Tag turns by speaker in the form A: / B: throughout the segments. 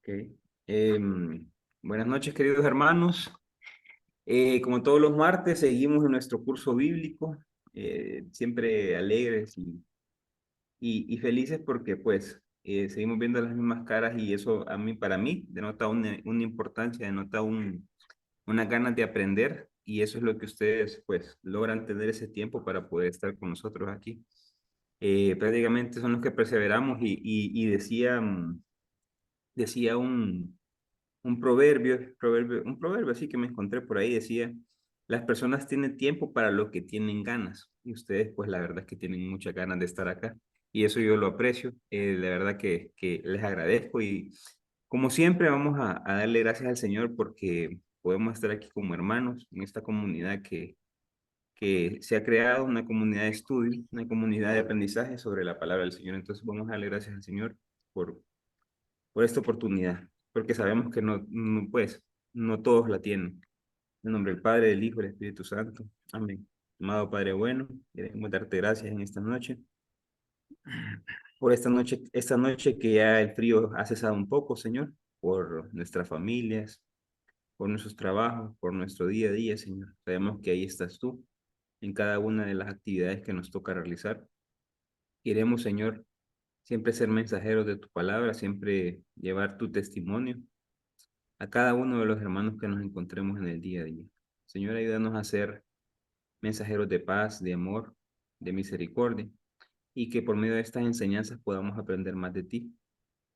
A: Ok. Buenas noches, queridos hermanos. Como todos los martes, seguimos en nuestro curso bíblico, siempre alegres y felices porque pues seguimos viendo las mismas caras y eso para mí, denota una importancia, denota unas ganas de aprender y eso es lo que ustedes pues logran tener ese tiempo para poder estar con nosotros aquí. Prácticamente son los que perseveramos y decía un proverbio así que me encontré por ahí, decía, las personas tienen tiempo para lo que tienen ganas, y ustedes pues la verdad es que tienen muchas ganas de estar acá, y eso yo lo aprecio, la verdad que les agradezco, y como siempre vamos a darle gracias al Señor porque podemos estar aquí como hermanos en esta comunidad que se ha creado, una comunidad de estudio, una comunidad de aprendizaje sobre la palabra del Señor, entonces vamos a darle gracias al Señor por por esta oportunidad, porque sabemos que pues, no todos la tienen. En nombre del Padre, del Hijo y del Espíritu Santo. Amén. Amado Padre bueno, queremos darte gracias en esta noche, por esta noche que ya el frío ha cesado un poco, Señor, por nuestras familias, por nuestros trabajos, por nuestro día a día, Señor. Sabemos que ahí estás tú en cada una de las actividades que nos toca realizar. Queremos, Señor, siempre ser mensajeros de tu palabra, siempre llevar tu testimonio a cada uno de los hermanos que nos encontremos en el día a día. Señor, ayúdanos a ser mensajeros de paz, de amor, de misericordia, y que por medio de estas enseñanzas podamos aprender más de ti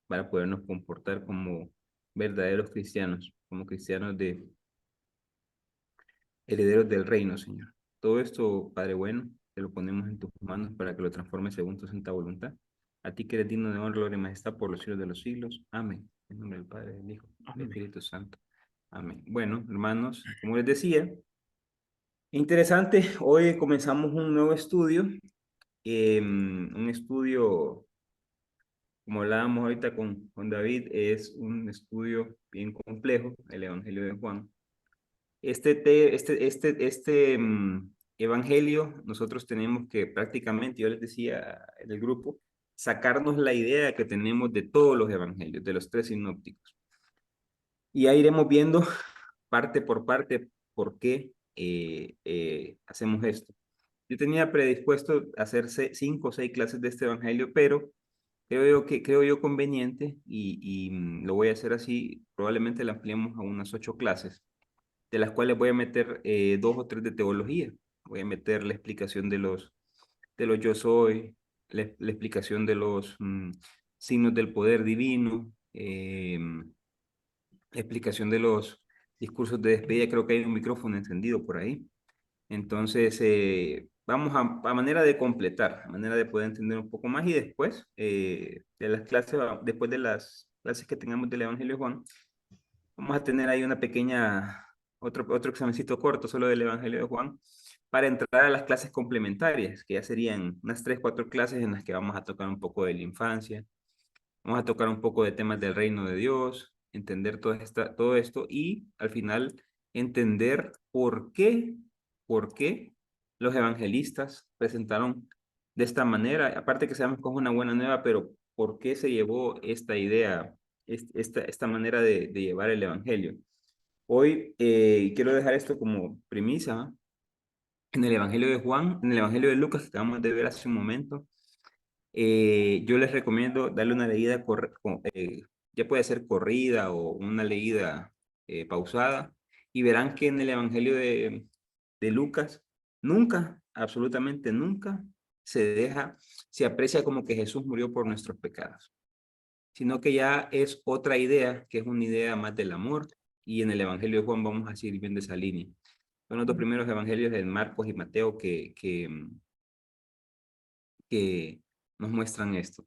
A: para podernos comportar como verdaderos cristianos, como cristianos de herederos del reino, Señor. Todo esto, Padre bueno, te lo ponemos en tus manos para que lo transformes según tu santa voluntad. A ti que eres digno de honra, gloria y majestad por los siglos de los siglos. Amén. En nombre del Padre, del Hijo, del
B: Amén.
A: Espíritu Santo. Amén. Bueno, hermanos, como les decía, interesante, hoy comenzamos un nuevo estudio, un estudio, como hablábamos ahorita con David, es un estudio bien complejo, el Evangelio de Juan. Evangelio, nosotros tenemos que prácticamente, yo les decía en el grupo, sacarnos la idea que tenemos de todos los evangelios, de los tres sinópticos. Y ahí iremos viendo parte por parte por qué hacemos esto. Yo tenía predispuesto a hacer 5 o 6 clases de este evangelio, pero creo yo conveniente y lo voy a hacer así, probablemente la ampliemos a unas 8 clases, de las cuales voy a meter 2 o 3 de teología. Voy a meter la explicación de los yo soy, la explicación de los signos del poder divino, la explicación de los discursos de despedida. Creo que hay un micrófono encendido por ahí. Entonces, vamos a manera de completar, a manera de poder entender un poco más y después de las clases, después de las clases que tengamos del Evangelio de Juan, vamos a tener ahí otro examencito corto solo del Evangelio de Juan para entrar a las clases complementarias, que ya serían unas 3 o 4 clases en las que vamos a tocar un poco de la infancia, vamos a tocar un poco de temas del reino de Dios, entender todo esto y al final entender por qué los evangelistas presentaron de esta manera. Aparte que sabemos que es una buena nueva, pero ¿por qué se llevó esta idea, esta manera de llevar el evangelio? Hoy quiero dejar esto como premisa, ¿no? En el evangelio de Juan, en el evangelio de Lucas que acabamos de ver hace un momento, yo les recomiendo darle una leída, ya puede ser corrida o una leída pausada, y verán que en el Evangelio de Lucas nunca, absolutamente nunca, se aprecia como que Jesús murió por nuestros pecados, sino que ya es otra idea, que es una idea más del amor, y en el Evangelio de Juan vamos a seguir viendo esa línea. Son los 2 primeros evangelios de Marcos y Mateo que nos muestran esto.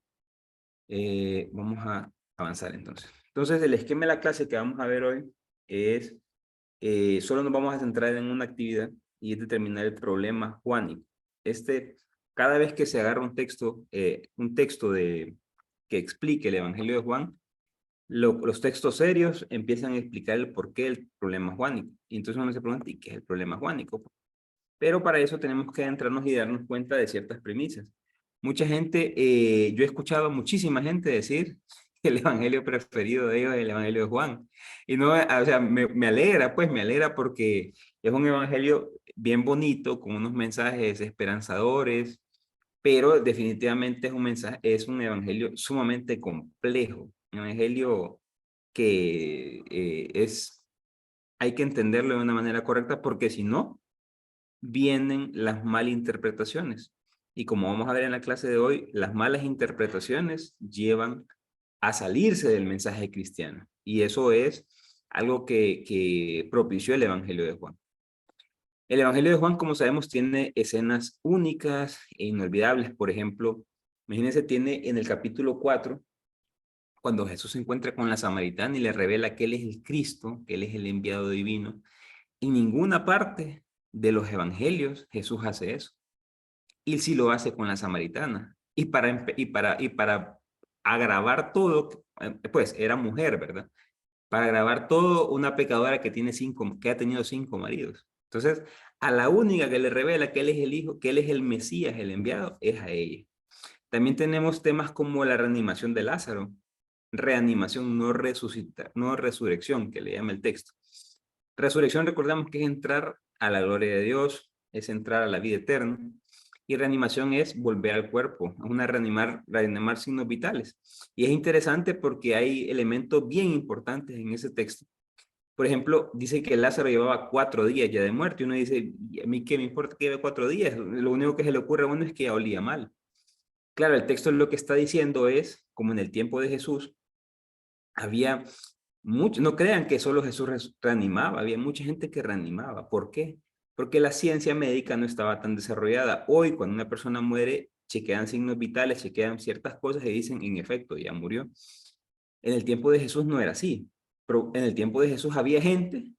A: Vamos a avanzar entonces. Entonces, el esquema de la clase que vamos a ver hoy es, solo nos vamos a centrar en una actividad y es determinar el problema juánico. Cada vez que se agarra un texto que explique el Evangelio de Juan, los textos serios empiezan a explicar el porqué del problema juánico. Y entonces uno se pregunta, ¿y qué es el problema juánico? Pero para eso tenemos que adentrarnos y darnos cuenta de ciertas premisas. Mucha gente, yo he escuchado a muchísima gente decir el evangelio preferido de ellos es el evangelio de Juan. Y no, o sea, me alegra, pues me alegra porque es un evangelio bien bonito, con unos mensajes esperanzadores, pero definitivamente es un mensaje, es un evangelio sumamente complejo, un evangelio que hay que entenderlo de una manera correcta porque si no, vienen las malinterpretaciones. Y como vamos a ver en la clase de hoy, las malas interpretaciones llevan a salirse del mensaje cristiano. Y eso es algo que propició el Evangelio de Juan. El Evangelio de Juan, como sabemos, tiene escenas únicas e inolvidables. Por ejemplo, imagínense, tiene en el capítulo 4, cuando Jesús se encuentra con la samaritana y le revela que Él es el Cristo, que Él es el enviado divino. En ninguna parte de los evangelios Jesús hace eso. Y sí lo hace con la samaritana. Y para agravar todo, pues era mujer, ¿verdad? Para agravar todo, una pecadora que ha tenido 5 maridos. Entonces, a la única que le revela que él es el hijo, que él es el Mesías, el enviado, es a ella. También tenemos temas como la reanimación de Lázaro. Reanimación, no resucitar, no resurrección, que le llama el texto. Resurrección, recordamos que es entrar a la gloria de Dios, es entrar a la vida eterna. Y reanimación es volver al cuerpo, es reanimar signos vitales. Y es interesante porque hay elementos bien importantes en ese texto. Por ejemplo, dice que Lázaro llevaba 4 días ya de muerte. Y uno dice, ¿a mí qué me importa que lleve 4 días? Lo único que se le ocurre a uno es que ya olía mal. Claro, el texto lo que está diciendo es, como en el tiempo de Jesús, había mucho, no crean que solo Jesús reanimaba, había mucha gente que reanimaba. ¿Por qué? Porque la ciencia médica no estaba tan desarrollada. Hoy, cuando una persona muere, chequean signos vitales, chequean ciertas cosas y dicen, en efecto, ya murió. En el tiempo de Jesús no era así. Pero en el tiempo de Jesús había gente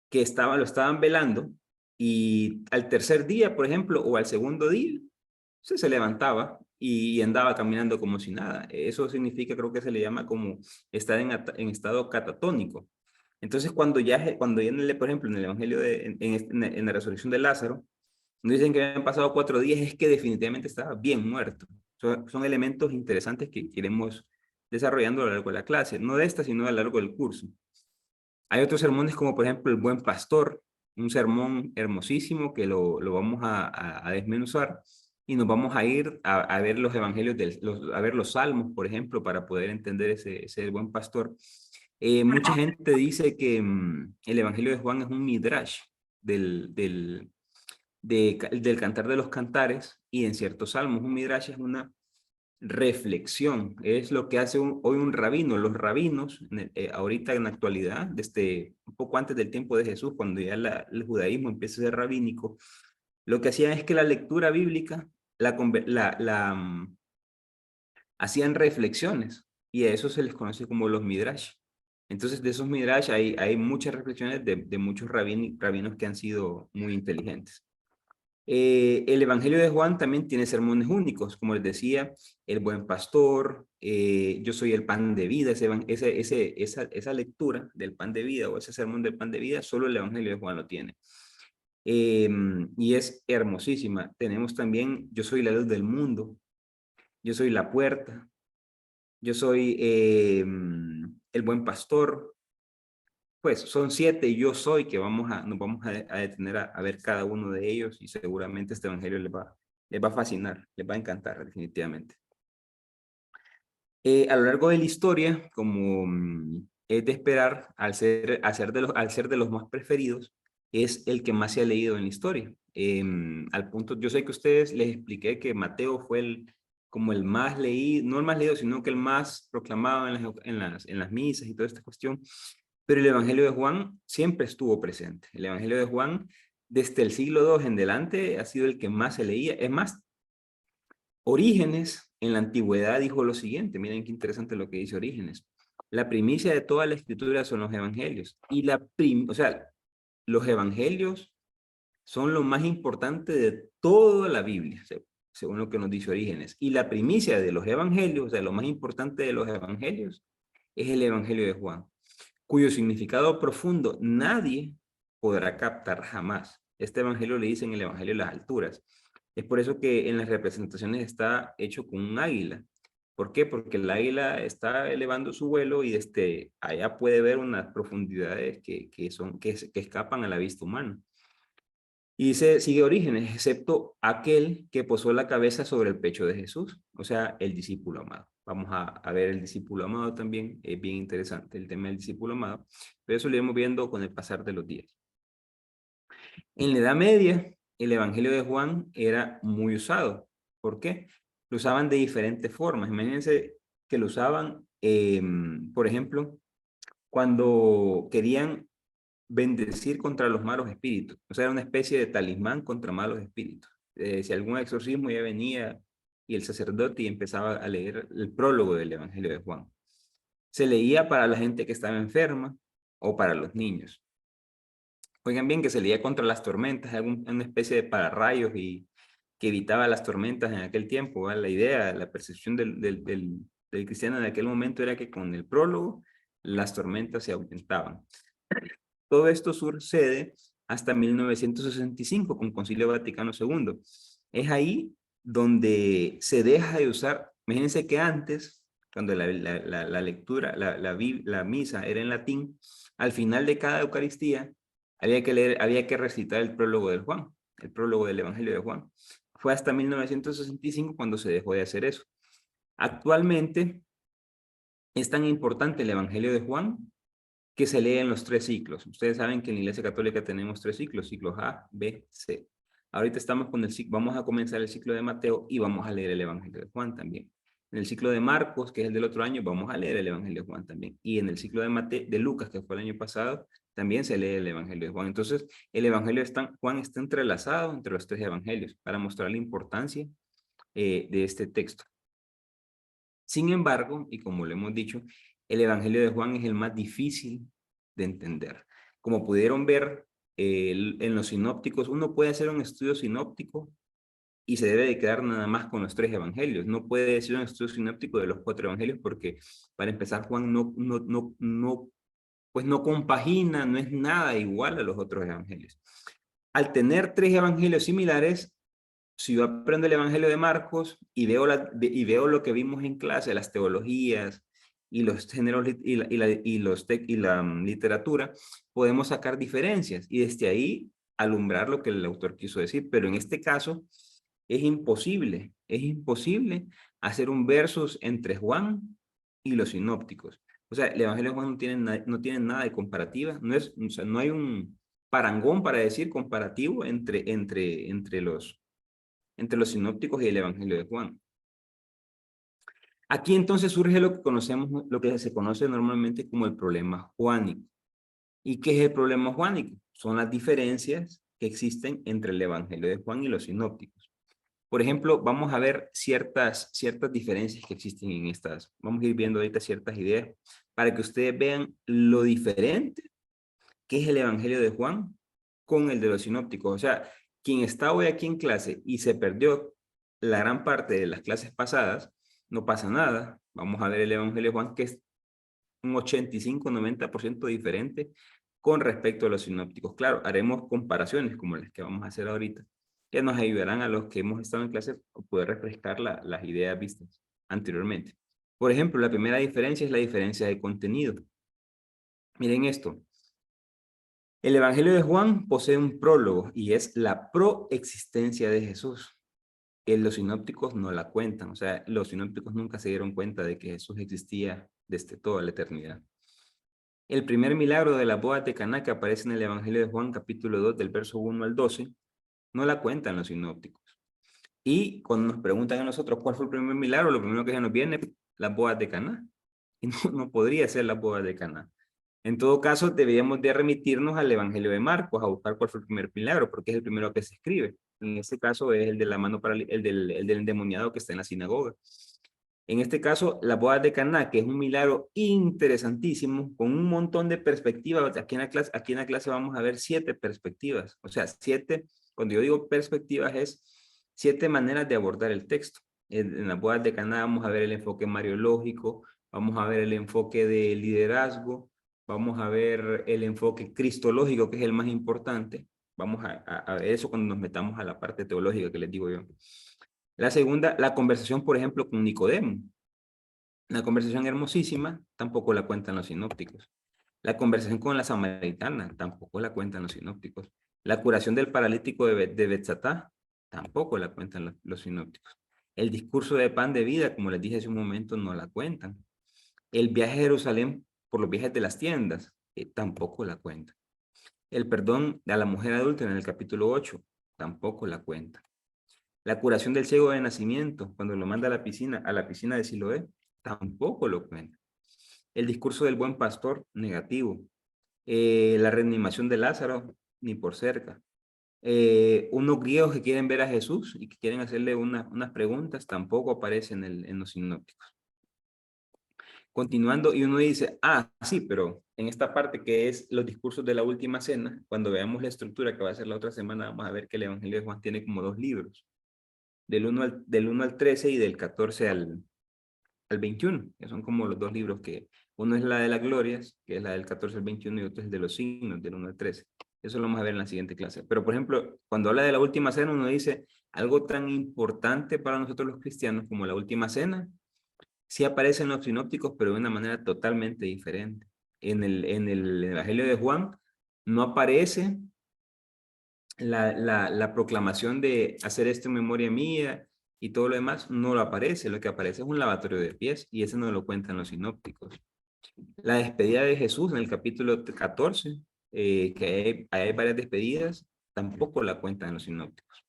A: que lo estaban velando y al tercer día, por ejemplo, o al segundo día, se levantaba y andaba caminando como si nada. Eso significa, creo que se le llama como estar en estado catatónico. Entonces, cuando ya por ejemplo, en el Evangelio, en la resurrección de Lázaro, no dicen que habían pasado 4 días, es que definitivamente estaba bien muerto. Son elementos interesantes que iremos desarrollando a lo largo de la clase, no de esta, sino a lo largo del curso. Hay otros sermones como por ejemplo El Buen Pastor, un sermón hermosísimo que lo vamos a desmenuzar y nos vamos a ir a ver los evangelios, a ver los salmos, por ejemplo, para poder entender ese Buen Pastor. Mucha gente dice que el Evangelio de Juan es un midrash del Cantar de los Cantares y en ciertos salmos. Un midrash es una reflexión, es lo que hace hoy un rabino. Los rabinos, ahorita en la actualidad, desde un poco antes del tiempo de Jesús, cuando ya el judaísmo empieza a ser rabínico, lo que hacían es que la lectura bíblica hacían reflexiones y a eso se les conoce como los midrash. Entonces, de esos midrash hay muchas reflexiones de muchos rabinos que han sido muy inteligentes. El Evangelio de Juan también tiene sermones únicos, como les decía, el buen pastor, yo soy el pan de vida, esa lectura del pan de vida o ese sermón del pan de vida, solo el Evangelio de Juan lo tiene. Y es hermosísima. Tenemos también, yo soy la luz del mundo, yo soy la puerta, yo soy el buen pastor. Pues son 7 yo soy que nos vamos a detener a ver cada uno de ellos y seguramente este evangelio les va a fascinar, les va a encantar definitivamente. A lo largo de la historia, como es de esperar, al ser de los más preferidos, es el que más se ha leído en la historia. Al punto, yo sé que a ustedes les expliqué que Mateo fue como el más leído, no el más leído, sino que el más proclamado en las misas y toda esta cuestión. Pero el Evangelio de Juan siempre estuvo presente. El Evangelio de Juan, desde el siglo II en adelante, ha sido el que más se leía. Es más, Orígenes en la antigüedad dijo lo siguiente, miren qué interesante lo que dice Orígenes. La primicia de toda la escritura son los evangelios. Y o sea, los evangelios son lo más importante de toda la Biblia, según lo que nos dice Orígenes. Y la primicia de los evangelios, o sea, lo más importante de los evangelios, es el Evangelio de Juan, cuyo significado profundo nadie podrá captar jamás. Este evangelio le dicen el evangelio de las alturas. Es por eso que en las representaciones está hecho con un águila, ¿Por qué? Porque el águila está elevando su vuelo y desde allá puede ver unas profundidades que escapan a la vista humana. Y dice, sigue Orígenes, excepto aquel que posó la cabeza sobre el pecho de Jesús, o sea, el discípulo amado. Vamos a ver el discípulo amado también, es bien interesante el tema del discípulo amado, pero eso lo iremos viendo con el pasar de los días. En la Edad Media, el Evangelio de Juan era muy usado. ¿Por qué? Lo usaban de diferentes formas. Imagínense que lo usaban, por ejemplo, cuando querían bendecir contra los malos espíritus. O sea, era una especie de talismán contra malos espíritus. Si algún exorcismo ya venía y el sacerdote y empezaba a leer el prólogo del Evangelio de Juan. Se leía para la gente que estaba enferma o para los niños. Oigan bien que se leía contra las tormentas, una especie de pararrayos y que evitaba las tormentas en aquel tiempo. ¿Verdad? La idea, la percepción del cristiano en aquel momento era que con el prólogo las tormentas se aumentaban. Todo esto sucede hasta 1965 con Concilio Vaticano II. Es ahí donde se deja de usar, imagínense que antes, cuando la lectura, la misa era en latín, al final de cada Eucaristía había que recitar el prólogo del Juan, el prólogo del Evangelio de Juan. Fue hasta 1965 cuando se dejó de hacer eso. Actualmente es tan importante el Evangelio de Juan que se lee en los 3 ciclos. Ustedes saben que en la Iglesia Católica tenemos 3 ciclos, ciclos A, B, C. Ahorita estamos con el ciclo, vamos a comenzar el ciclo de Mateo y vamos a leer el Evangelio de Juan también. En el ciclo de Marcos, que es el del otro año, vamos a leer el Evangelio de Juan también. Y en el ciclo de Lucas, que fue el año pasado, también se lee el Evangelio de Juan. Entonces, el Evangelio de Juan está entrelazado entre los 3 evangelios para mostrar la importancia de este texto. Sin embargo, y como lo hemos dicho, el Evangelio de Juan es el más difícil de entender. Como pudieron ver en los sinópticos, uno puede hacer un estudio sinóptico y se debe de quedar nada más con los 3 evangelios. No puede hacer un estudio sinóptico de los 4 evangelios porque, para empezar, Juan pues no compagina, no es nada igual a los otros evangelios. Al tener 3 evangelios similares, si yo aprendo el Evangelio de Marcos y veo lo que vimos en clase, las teologías y los géneros y la literatura, podemos sacar diferencias y desde ahí alumbrar lo que el autor quiso decir. Pero en este caso es imposible hacer un versus entre Juan y los sinópticos. O sea, el Evangelio de Juan no tiene nada de comparativa, o sea, no hay un parangón para decir comparativo entre los sinópticos y el Evangelio de Juan. Aquí entonces surge lo que se conoce normalmente como el problema juánico. ¿Y qué es el problema juánico? Son las diferencias que existen entre el Evangelio de Juan y los sinópticos. Por ejemplo, vamos a ver ciertas diferencias que existen en estas. Vamos a ir viendo ahorita ciertas ideas para que ustedes vean lo diferente que es el Evangelio de Juan con el de los sinópticos. O sea, quien está hoy aquí en clase y se perdió la gran parte de las clases pasadas, no pasa nada. Vamos a ver el Evangelio de Juan, que es un 85-90% diferente con respecto a los sinópticos. Claro, haremos comparaciones como las que vamos a hacer ahorita, que nos ayudarán a los que hemos estado en clase a poder refrescar las ideas vistas anteriormente. Por ejemplo, la primera diferencia es la diferencia de contenido. Miren esto. El Evangelio de Juan posee un prólogo y es la proexistencia de Jesús. Los sinópticos no la cuentan, o sea, los sinópticos nunca se dieron cuenta de que Jesús existía desde toda la eternidad. El primer milagro de la boda de Caná que aparece en el Evangelio de Juan, capítulo 2, del verso 1 al 12, no la cuentan los sinópticos. Y cuando nos preguntan a nosotros cuál fue el primer milagro, lo primero que se nos viene, las bodas de Caná. Y no podría ser las bodas de Caná. En todo caso, deberíamos de remitirnos al Evangelio de Marcos a buscar cuál fue el primer milagro, porque es el primero que se escribe. En este caso es el de la mano el del endemoniado que está en la sinagoga. En este caso, la boda de Caná, que es un milagro interesantísimo, con un montón de perspectivas. Aquí en la clase vamos a ver 7 perspectivas. O sea, 7, cuando yo digo perspectivas, es 7 maneras de abordar el texto. En la boda de Caná vamos a ver el enfoque mariológico, vamos a ver el enfoque de liderazgo, vamos a ver el enfoque cristológico, que es el más importante. Vamos a ver eso cuando nos metamos a la parte teológica que les digo yo. La segunda, la conversación, por ejemplo, con Nicodemo. La conversación hermosísima tampoco la cuentan los sinópticos. La conversación con la samaritana tampoco la cuentan los sinópticos. La curación del paralítico de Betzatá tampoco la cuentan los sinópticos. El discurso de pan de vida, como les dije hace un momento, no la cuentan. El viaje a Jerusalén por los viajes de las tiendas tampoco la cuentan. El perdón a la mujer adulta en el capítulo 8 tampoco la cuenta. La curación del ciego de nacimiento, cuando lo manda a la piscina de Siloé, tampoco lo cuenta. El discurso del buen pastor, negativo. La reanimación de Lázaro, ni por cerca. Unos griegos que quieren ver a Jesús y que quieren hacerle unas preguntas, tampoco aparecen en los sinópticos. Continuando, y uno dice, sí, pero en esta parte que es los discursos de la última cena, cuando veamos la estructura que va a ser la otra semana, vamos a ver que el Evangelio de Juan tiene como 2 libros, del 1 al 13 y del 14 al 21, que son como los 2 libros que, uno es la de las glorias, que es la del 14 al 21, y otro es el de los signos, del 1 al 13. Eso lo vamos a ver en la siguiente clase. Pero, por ejemplo, cuando habla de la última cena, uno dice, algo tan importante para nosotros los cristianos como la última cena, sí aparecen los sinópticos, pero de una manera totalmente diferente. En el Evangelio de Juan no aparece la proclamación de hacer esto en memoria mía y todo lo demás, no lo aparece. Lo que aparece es un lavatorio de pies y eso no lo cuentan los sinópticos. La despedida de Jesús en el capítulo 14, que hay varias despedidas, tampoco la cuentan los sinópticos.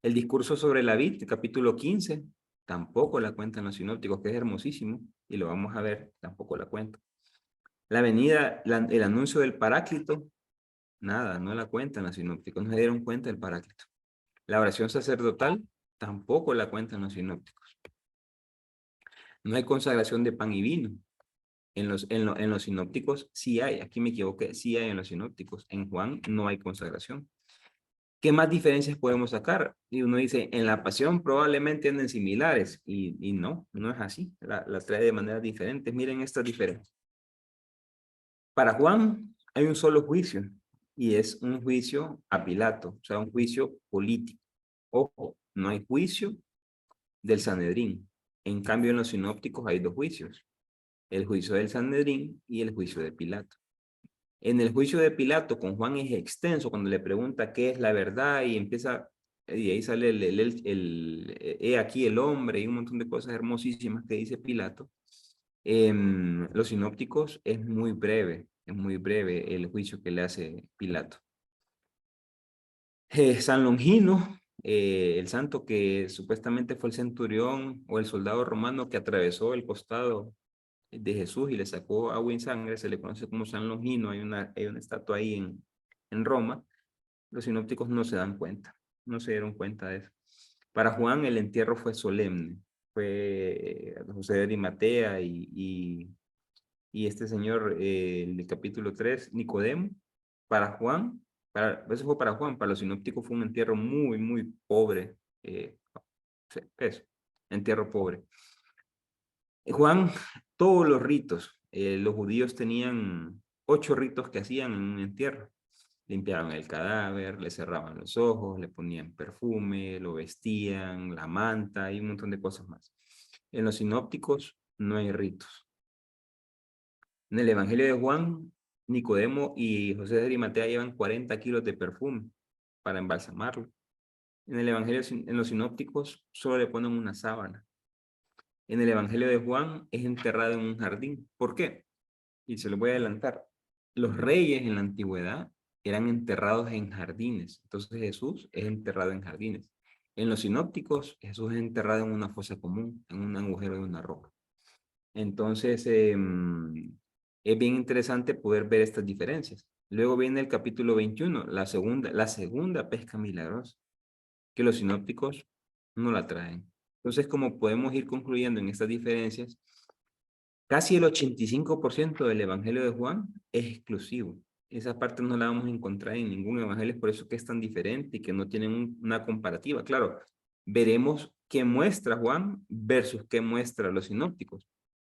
A: El discurso sobre la vid, capítulo 15, tampoco la cuentan los sinópticos, que es hermosísimo, y lo vamos a ver, tampoco la cuentan. La venida, el anuncio del Paráclito, nada, no la cuentan los sinópticos, no se dieron cuenta del Paráclito. La oración sacerdotal, tampoco la cuentan los sinópticos. No hay consagración de pan y vino. En los sinópticos sí hay, aquí me equivoqué, sí hay en los sinópticos. En Juan no hay consagración. ¿Qué más diferencias podemos sacar? Y uno dice, en la pasión probablemente anden similares, y no, no es así, las trae de maneras diferentes. Miren estas diferencias. Para Juan hay un solo juicio, y es un juicio a Pilato, o sea, un juicio político. Ojo, no hay juicio del Sanedrín. En cambio, en los sinópticos hay 2 juicios, el juicio del Sanedrín y el juicio de Pilato. En el juicio de Pilato con Juan es extenso cuando le pregunta qué es la verdad y empieza, y ahí sale he aquí el hombre y un montón de cosas hermosísimas que dice Pilato. Los sinópticos es muy breve el juicio que le hace Pilato. San Longino, el santo que supuestamente fue el centurión o el soldado romano que atravesó el costado de Jesús y le sacó agua y sangre, se le conoce como San Longino, hay una estatua ahí en Roma. Los sinópticos no se dan cuenta, no se dieron cuenta de eso. Para Juan el entierro fue solemne, fue José de Arimatea y este señor, el del capítulo 3, Nicodemo. Para Juan, eso fue para Juan, para los sinópticos fue un entierro muy, muy pobre, eso, entierro pobre. Juan, todos los ritos, los judíos tenían 8 ritos que hacían en un entierro. Limpiaban el cadáver, le cerraban los ojos, le ponían perfume, lo vestían, la manta y un montón de cosas más. En los sinópticos no hay ritos. En el Evangelio de Juan, Nicodemo y José de Arimatea llevan 40 kilos de perfume para embalsamarlo. En el Evangelio, en los sinópticos, solo le ponen una sábana. En el Evangelio de Juan es enterrado en un jardín. ¿Por qué? Y se lo voy a adelantar. Los reyes en la antigüedad eran enterrados en jardines. Entonces Jesús es enterrado en jardines. En los sinópticos, Jesús es enterrado en una fosa común, en un agujero de una roca. Entonces, es bien interesante poder ver estas diferencias. Luego viene el capítulo 21, la segunda pesca milagrosa, que los sinópticos no la traen. Entonces, como podemos ir concluyendo en estas diferencias, casi el 85% del Evangelio de Juan es exclusivo. Esa parte no la vamos a encontrar en ningún evangelio, es por eso que es tan diferente y que no tienen una comparativa. Claro, veremos qué muestra Juan versus qué muestra los sinópticos,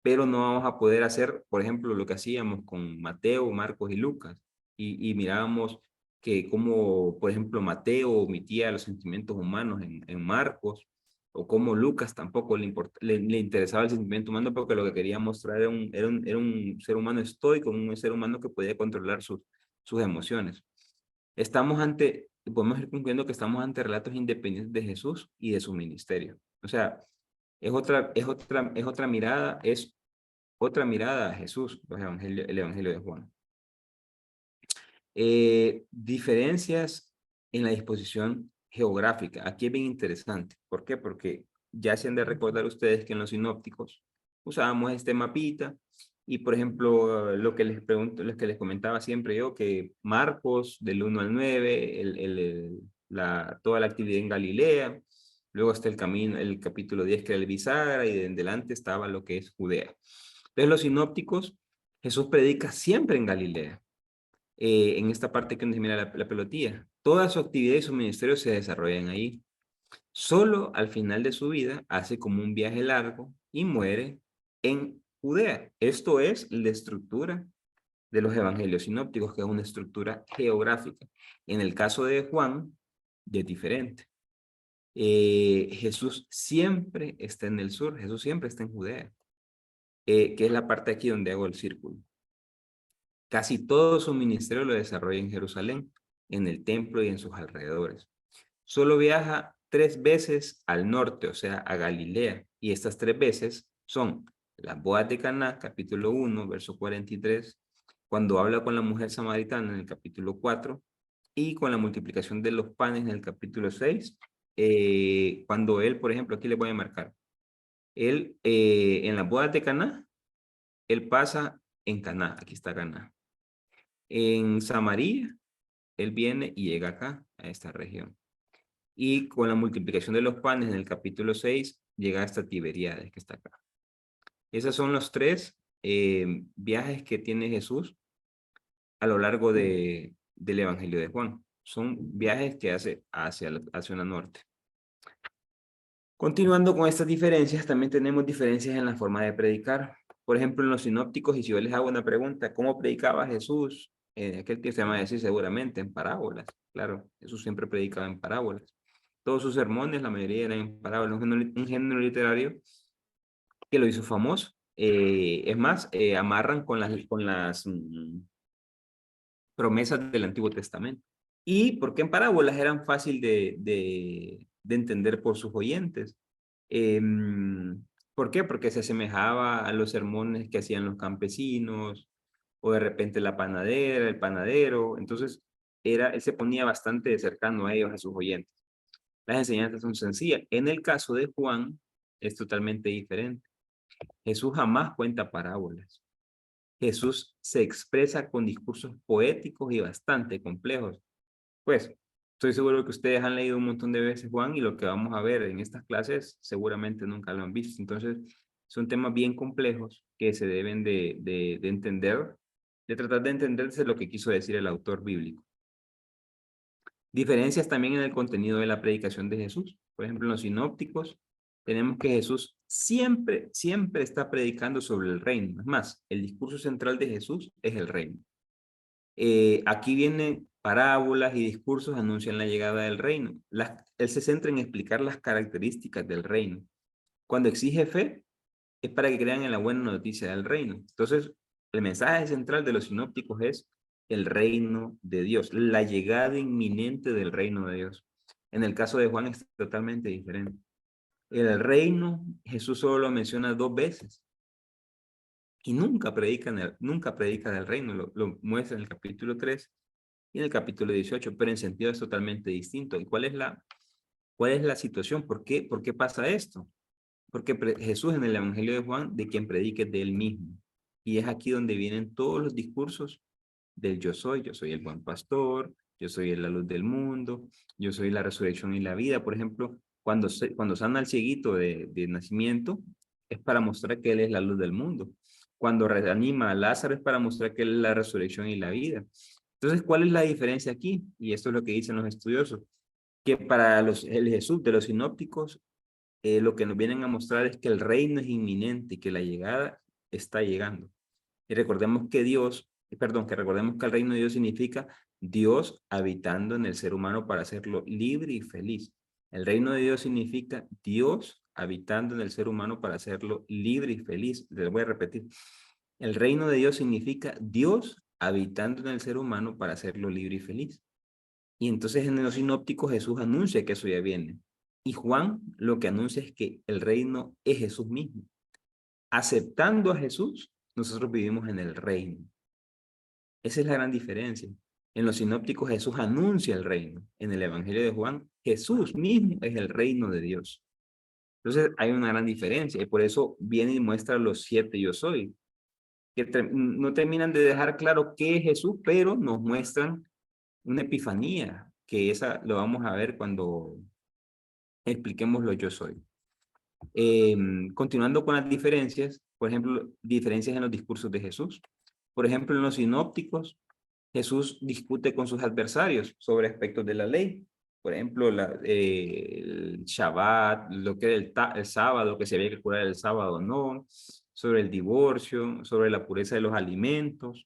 A: pero no vamos a poder hacer, por ejemplo, lo que hacíamos con Mateo, Marcos y Lucas, y mirábamos que como, por ejemplo, Mateo omitía los sentimientos humanos en Marcos, o cómo Lucas tampoco le interesaba el sentimiento humano, porque lo que quería mostrar era un ser humano estoico, un ser humano que podía controlar sus emociones. Podemos ir concluyendo que estamos ante relatos independientes de Jesús y de su ministerio. O sea, es otra mirada a Jesús, el Evangelio de Juan. Diferencias en la disposición geográfica. Aquí es bien interesante. ¿Por qué? Porque ya se han de recordar ustedes que en los sinópticos usábamos este mapita y, por ejemplo, lo que les comentaba siempre yo, que Marcos del 1 al 9, toda la actividad en Galilea, luego está el capítulo 10 que era el bisagra, y en adelante estaba lo que es Judea. Entonces los sinópticos, Jesús predica siempre en Galilea, en esta parte que nos mira la pelotilla. Toda su actividad y su ministerio se desarrollan ahí. Solo al final de su vida hace como un viaje largo y muere en Judea. Esto es la estructura de los evangelios sinópticos, que es una estructura geográfica. En el caso de Juan, ya es diferente. Jesús siempre está en el sur, Jesús siempre está en Judea, que es la parte aquí donde hago el círculo. Casi todo su ministerio lo desarrolla en Jerusalén, en el templo y en sus alrededores. Solo viaja 3 veces al norte, o sea, a Galilea, y estas 3 veces son las bodas de Caná, capítulo 1, verso 43, cuando habla con la mujer samaritana en el capítulo 4, y con la multiplicación de los panes en el capítulo 6, cuando él, por ejemplo, aquí le voy a marcar, él en las bodas de Caná, él pasa en Caná, aquí está Caná. En Samaria, él viene y llega acá, a esta región. Y con la multiplicación de los panes en el capítulo 6, llega hasta Tiberíades, que está acá. Esos son los 3 viajes que tiene Jesús a lo largo del Evangelio de Juan. Son viajes que hace hacia el norte. Continuando con estas diferencias, también tenemos diferencias en la forma de predicar. Por ejemplo, en los sinópticos, y si yo les hago una pregunta, ¿cómo predicaba Jesús? Aquel que se llama decir seguramente en parábolas. Claro, Jesús siempre predicaba en parábolas. Todos sus sermones, la mayoría eran en parábolas, un género literario que lo hizo famoso. Es más, amarran con las promesas del Antiguo Testamento. Y porque en parábolas eran fácil de entender por sus oyentes. ¿Por qué? Porque se asemejaba a los sermones que hacían los campesinos, o de repente la panadera, el panadero. Entonces, él se ponía bastante cercano a ellos, a sus oyentes. Las enseñanzas son sencillas. En el caso de Juan, es totalmente diferente. Jesús jamás cuenta parábolas. Jesús se expresa con discursos poéticos y bastante complejos. Pues, estoy seguro que ustedes han leído un montón de veces Juan, y lo que vamos a ver en estas clases seguramente nunca lo han visto. Entonces, son temas bien complejos que se deben de entender, de tratar de entenderse lo que quiso decir el autor bíblico. Diferencias también en el contenido de la predicación de Jesús. Por ejemplo, en los sinópticos tenemos que Jesús siempre, siempre está predicando sobre el reino. Es más, el discurso central de Jesús es el reino. Aquí vienen parábolas y discursos anuncian la llegada del reino. Él se centra en explicar las características del reino. Cuando exige fe, es para que crean en la buena noticia del reino. Entonces, el mensaje central de los sinópticos es el reino de Dios, la llegada inminente del reino de Dios. En el caso de Juan es totalmente diferente. El reino, Jesús solo lo menciona 2 veces y nunca predica del reino, lo muestra en el capítulo 3 y en el capítulo 18, pero en sentido es totalmente distinto. ¿Y cuál es la situación? ¿Por qué pasa esto? Porque Jesús en el Evangelio de Juan, de quien predique de él mismo. Y es aquí donde vienen todos los discursos del yo soy el buen pastor, yo soy la luz del mundo, yo soy la resurrección y la vida. Por ejemplo, cuando sana al cieguito de nacimiento, es para mostrar que él es la luz del mundo. Cuando reanima a Lázaro es para mostrar que él es la resurrección y la vida. Entonces, ¿cuál es la diferencia aquí? Y esto es lo que dicen los estudiosos, que para el Jesús de los sinópticos, lo que nos vienen a mostrar es que el reino es inminente y que la llegada está llegando. Y recordemos que recordemos que el reino de Dios significa Dios habitando en el ser humano para hacerlo libre y feliz. El reino de Dios significa Dios habitando en el ser humano para hacerlo libre y feliz. Les voy a repetir. El reino de Dios significa Dios habitando en el ser humano para hacerlo libre y feliz. Y entonces en los sinópticos Jesús anuncia que eso ya viene. Y Juan lo que anuncia es que el reino es Jesús mismo. Aceptando a Jesús, nosotros vivimos en el reino. Esa es la gran diferencia. En los sinópticos Jesús anuncia el reino. En el Evangelio de Juan, Jesús mismo es el reino de Dios. Entonces hay una gran diferencia y por eso viene y muestra los 7 yo soy, que no terminan de dejar claro qué es Jesús, pero nos muestran una epifanía, que esa lo vamos a ver cuando expliquemos lo yo soy. Continuando con las diferencias, por ejemplo, diferencias en los discursos de Jesús. Por ejemplo, en los sinópticos, Jesús discute con sus adversarios sobre aspectos de la ley. Por ejemplo, el Shabbat, lo que era el sábado, que se había que curar el sábado o no, sobre el divorcio, sobre la pureza de los alimentos.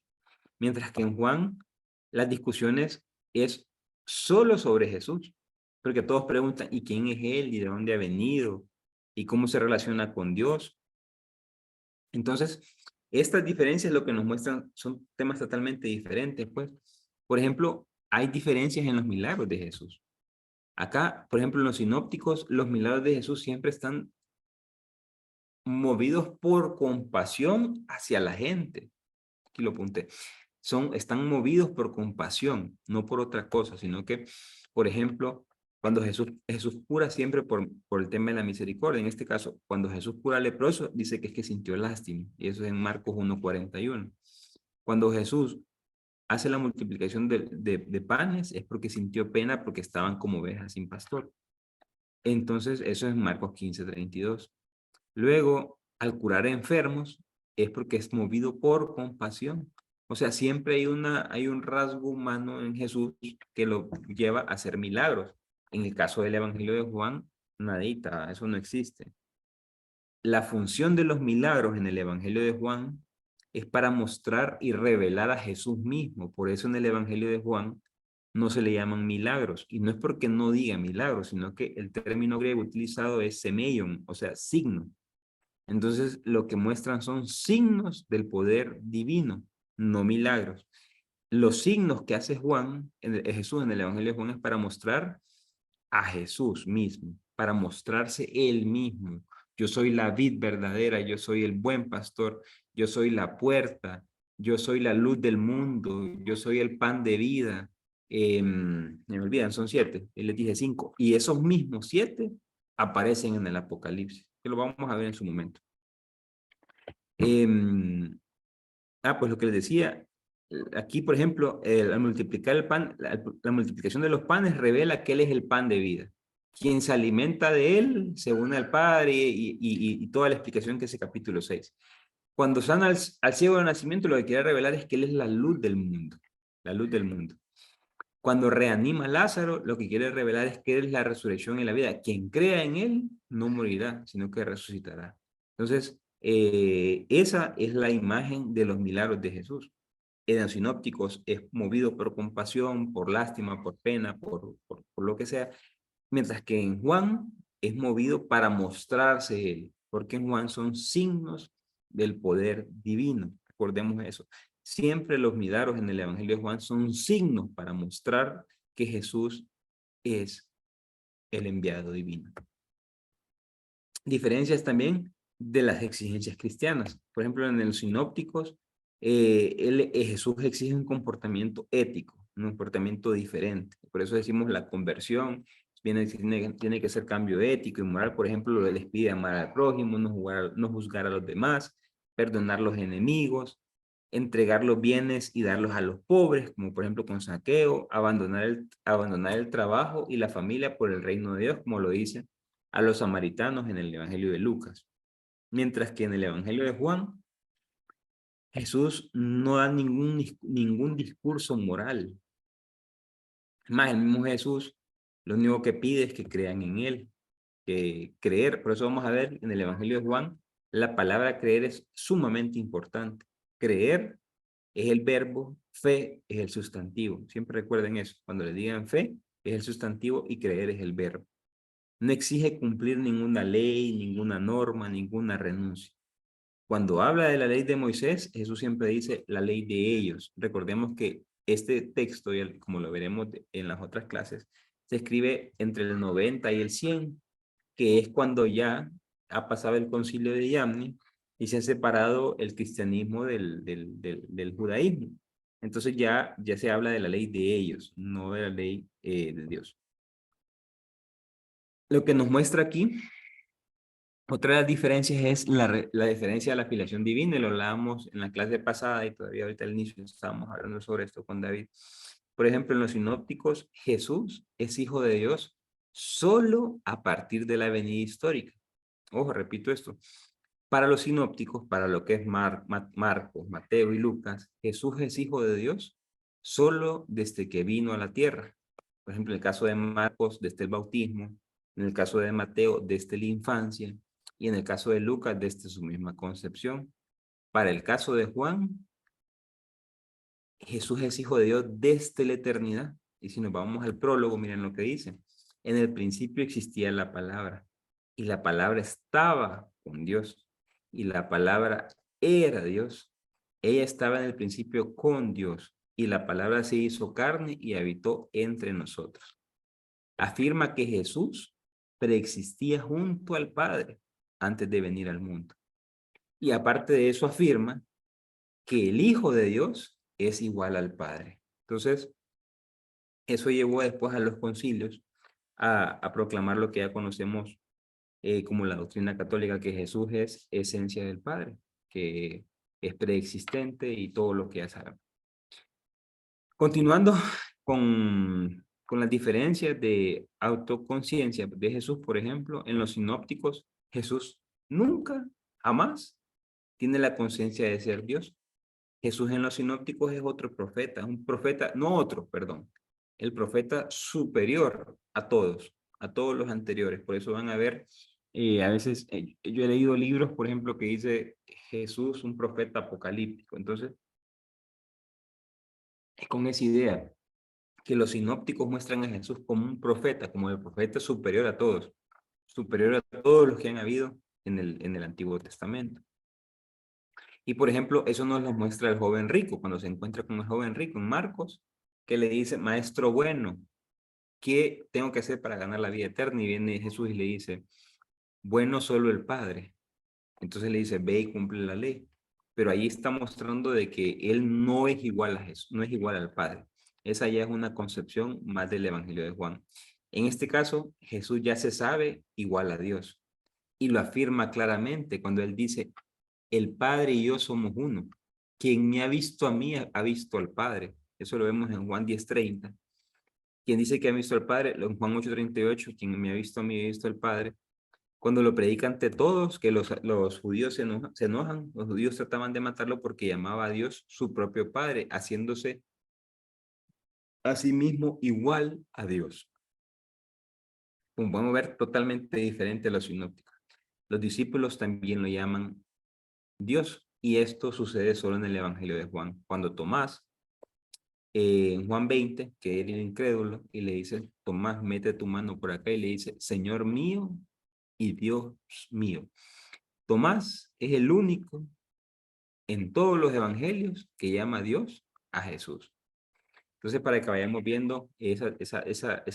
A: Mientras que en Juan, las discusiones es solo sobre Jesús, porque todos preguntan, ¿y quién es él? ¿Y de dónde ha venido? ¿Y cómo se relaciona con Dios? Entonces, estas diferencias lo que nos muestran son temas totalmente diferentes, pues. Por ejemplo, hay diferencias en los milagros de Jesús. Acá, por ejemplo, en los sinópticos, los milagros de Jesús siempre están movidos por compasión hacia la gente. Aquí lo apunté. Están movidos por compasión, no por otra cosa, sino que, por ejemplo, cuando Jesús cura siempre por el tema de la misericordia. En este caso, cuando Jesús cura al leproso, dice que es que sintió lástima, y eso es en Marcos 1:41. Cuando Jesús hace la multiplicación de panes, es porque sintió pena porque estaban como ovejas sin pastor. Entonces, eso es Marcos 15:32. Luego, al curar enfermos, es porque es movido por compasión. O sea, siempre hay un rasgo humano en Jesús que lo lleva a hacer milagros. En el caso del Evangelio de Juan, nadita, eso no existe. La función de los milagros en el Evangelio de Juan es para mostrar y revelar a Jesús mismo. Por eso en el Evangelio de Juan no se le llaman milagros. Y no es porque no diga milagros, sino que el término griego utilizado es semeion, o sea, signo. Entonces, lo que muestran son signos del poder divino, no milagros. Los signos que hace Jesús en el Evangelio de Juan es para mostrar a Jesús mismo, para mostrarse él mismo. Yo soy la vid verdadera, yo soy el buen pastor, yo soy la puerta, yo soy la luz del mundo, yo soy el pan de vida. Me olvidan, son 7, y les dije 5. Y esos mismos 7 aparecen en el Apocalipsis, que lo vamos a ver en su momento. Pues lo que les decía, aquí por ejemplo, al multiplicar el pan, la multiplicación de los panes revela que Él es el pan de vida. Quien se alimenta de Él se une al Padre y toda la explicación que es el capítulo 6. Cuando sana al ciego de nacimiento, lo que quiere revelar es que Él es la luz del mundo, la luz del mundo. Cuando reanima a Lázaro, lo que quiere revelar es que Él es la resurrección y la vida. Quien crea en Él no morirá, sino que resucitará. Entonces, esa es la imagen de los milagros de Jesús. En los sinópticos es movido por compasión, por lástima, por pena, por lo que sea, mientras que en Juan es movido para mostrarse Él, porque en Juan son signos del poder divino. Recordemos eso. Siempre los milagros en el Evangelio de Juan son signos para mostrar que Jesús es el enviado divino. Diferencias también de las exigencias cristianas. Por ejemplo, en los sinópticos, Jesús exige un comportamiento ético, un comportamiento diferente. Por eso decimos la conversión, tiene que ser cambio ético y moral. Por ejemplo, les pide amar al prójimo, no juzgar a los demás, perdonar los enemigos, entregar los bienes y darlos a los pobres, como por ejemplo con saqueo, abandonar el trabajo y la familia por el reino de Dios, como lo dice a los samaritanos en el Evangelio de Lucas. Mientras que en el Evangelio de Juan, Jesús no da ningún discurso moral. Más, el mismo Jesús, lo único que pide es que crean en Él, que creer. Por eso vamos a ver en el Evangelio de Juan, la palabra creer es sumamente importante. Creer es el verbo, fe es el sustantivo. Siempre recuerden eso. Cuando le digan fe, es el sustantivo y creer es el verbo. No exige cumplir ninguna ley, ninguna norma, ninguna renuncia. Cuando habla de la ley de Moisés, Jesús siempre dice la ley de ellos. Recordemos que este texto, y como lo veremos en las otras clases, se escribe entre el 90 y el 100, que es cuando ya ha pasado el concilio de Yamni y se ha separado el cristianismo del judaísmo. Entonces ya se habla de la ley de ellos, no de la ley de Dios. Lo que nos muestra aquí, otra de las diferencias es la diferencia de la filiación divina, y lo hablábamos en la clase pasada y todavía ahorita al inicio estábamos hablando sobre esto con David. Por ejemplo, en los sinópticos, Jesús es hijo de Dios solo a partir de la venida histórica. Ojo, repito esto. Para los sinópticos, para lo que es Marcos, Mateo y Lucas, Jesús es hijo de Dios solo desde que vino a la tierra. Por ejemplo, en el caso de Marcos, desde el bautismo; en el caso de Mateo, desde la infancia; y en el caso de Lucas, desde su misma concepción. Para el caso de Juan, Jesús es hijo de Dios desde la eternidad. Y si nos vamos al prólogo, miren lo que dice. En el principio existía la palabra, y la palabra estaba con Dios, y la palabra era Dios. Ella estaba en el principio con Dios, y la palabra se hizo carne y habitó entre nosotros. Afirma que Jesús preexistía junto al Padre antes de venir al mundo. Y aparte de eso afirma que el Hijo de Dios es igual al Padre. Entonces, eso llevó después a los concilios a proclamar lo que ya conocemos como la doctrina católica, que Jesús es esencia del Padre, que es preexistente y todo lo que ya sabemos. Continuando con las diferencias de autoconciencia de Jesús, por ejemplo, en los sinópticos, Jesús nunca, jamás tiene la conciencia de ser Dios. Jesús en los sinópticos es otro profeta, un profeta, no otro, perdón, el profeta superior a todos los anteriores. Por eso van a ver, a veces, yo he leído libros, por ejemplo, que dice Jesús, un profeta apocalíptico. Entonces, es con esa idea que los sinópticos muestran a Jesús como un profeta, como el profeta superior a todos los que han habido en el Antiguo Testamento. Y por ejemplo, eso nos lo muestra el joven rico, cuando se encuentra con el joven rico en Marcos, que le dice, maestro bueno, ¿qué tengo que hacer para ganar la vida eterna? Y viene Jesús y le dice, bueno solo el Padre. Entonces le dice, ve y cumple la ley. Pero ahí está mostrando de que él no es igual a Jesús, no es igual al Padre. Esa ya es una concepción más del Evangelio de Juan. En este caso, Jesús ya se sabe igual a Dios. Y lo afirma claramente cuando él dice, el Padre y yo somos uno. Quien me ha visto a mí ha visto al Padre. Eso lo vemos en Juan 10:30. Quien dice que ha visto al Padre, en Juan 8:38, quien me ha visto a mí ha visto al Padre. Cuando lo predica ante todos, que los judíos se enojan, los judíos trataban de matarlo porque llamaba a Dios su propio Padre, haciéndose a sí mismo igual a Dios. Como podemos ver, totalmente diferente a los sinópticos. Los discípulos también lo llaman Dios, y esto sucede solo en el Evangelio de Juan, cuando Tomás, en Juan 20, que era el incrédulo, y le dice, Tomás, mete tu mano por acá, y le dice, Señor mío y Dios mío. Tomás es el único en todos los evangelios que llama a Dios a Jesús. Entonces, para que vayamos viendo esa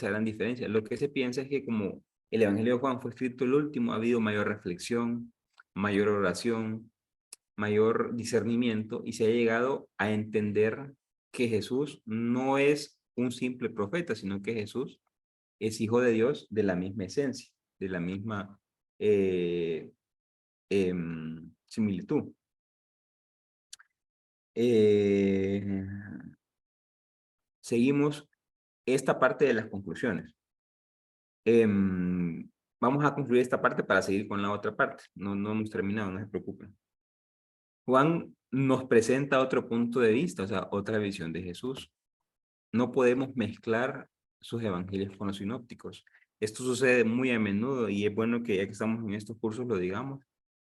A: gran diferencia, lo que se piensa es que como el Evangelio de Juan fue escrito el último, ha habido mayor reflexión, mayor oración, mayor discernimiento, y se ha llegado a entender que Jesús no es un simple profeta, sino que Jesús es hijo de Dios de la misma esencia, de la misma eh, similitud. Eh, Seguimos esta parte de las conclusiones. Vamos a concluir esta parte para seguir con la otra parte. No hemos terminado, no se preocupen. Juan nos presenta otro punto de vista, o sea, otra visión de Jesús. No podemos mezclar sus evangelios con los sinópticos. Esto sucede muy a menudo y es bueno que ya que estamos en estos cursos lo digamos.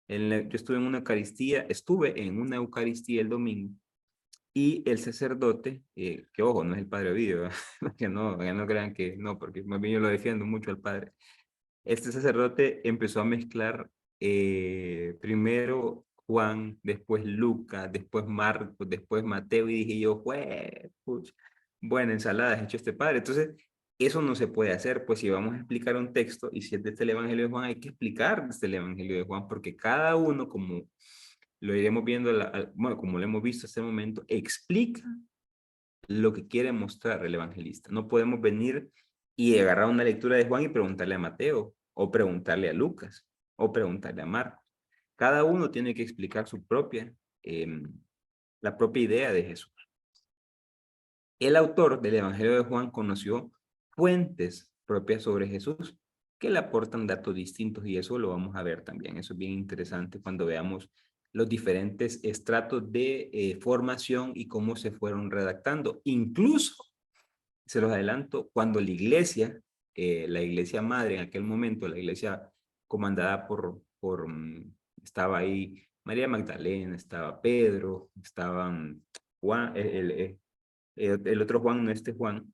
A: Yo estuve en una Eucaristía el domingo, y el sacerdote, que ojo, no es el padre Ovidio, que no crean que no, porque más bien yo lo defiendo mucho al padre. este sacerdote empezó a mezclar primero Juan, después Lucas, después Marcos, después Mateo, y dije yo, pucha, buena ensalada has hecho este padre. Entonces, eso no se puede hacer, pues si vamos a explicar un texto, y si es desde el Evangelio de Juan, hay que explicar desde el Evangelio de Juan, porque cada uno, como lo iremos viendo, bueno, como lo hemos visto hasta el momento, explica lo que quiere mostrar el evangelista. No podemos venir y agarrar una lectura de Juan y preguntarle a Mateo, o preguntarle a Lucas, o preguntarle a Marcos. Cada uno tiene que explicar su propia, la propia idea de Jesús. El autor del Evangelio de Juan conoció fuentes propias sobre Jesús que le aportan datos distintos, y eso lo vamos a ver también. Eso es bien interesante cuando veamos los diferentes estratos de formación y cómo se fueron redactando. Incluso, se los adelanto, cuando la iglesia madre en aquel momento, la iglesia comandada estaba ahí María Magdalena, estaba Pedro, estaban Juan, el otro Juan, no este Juan.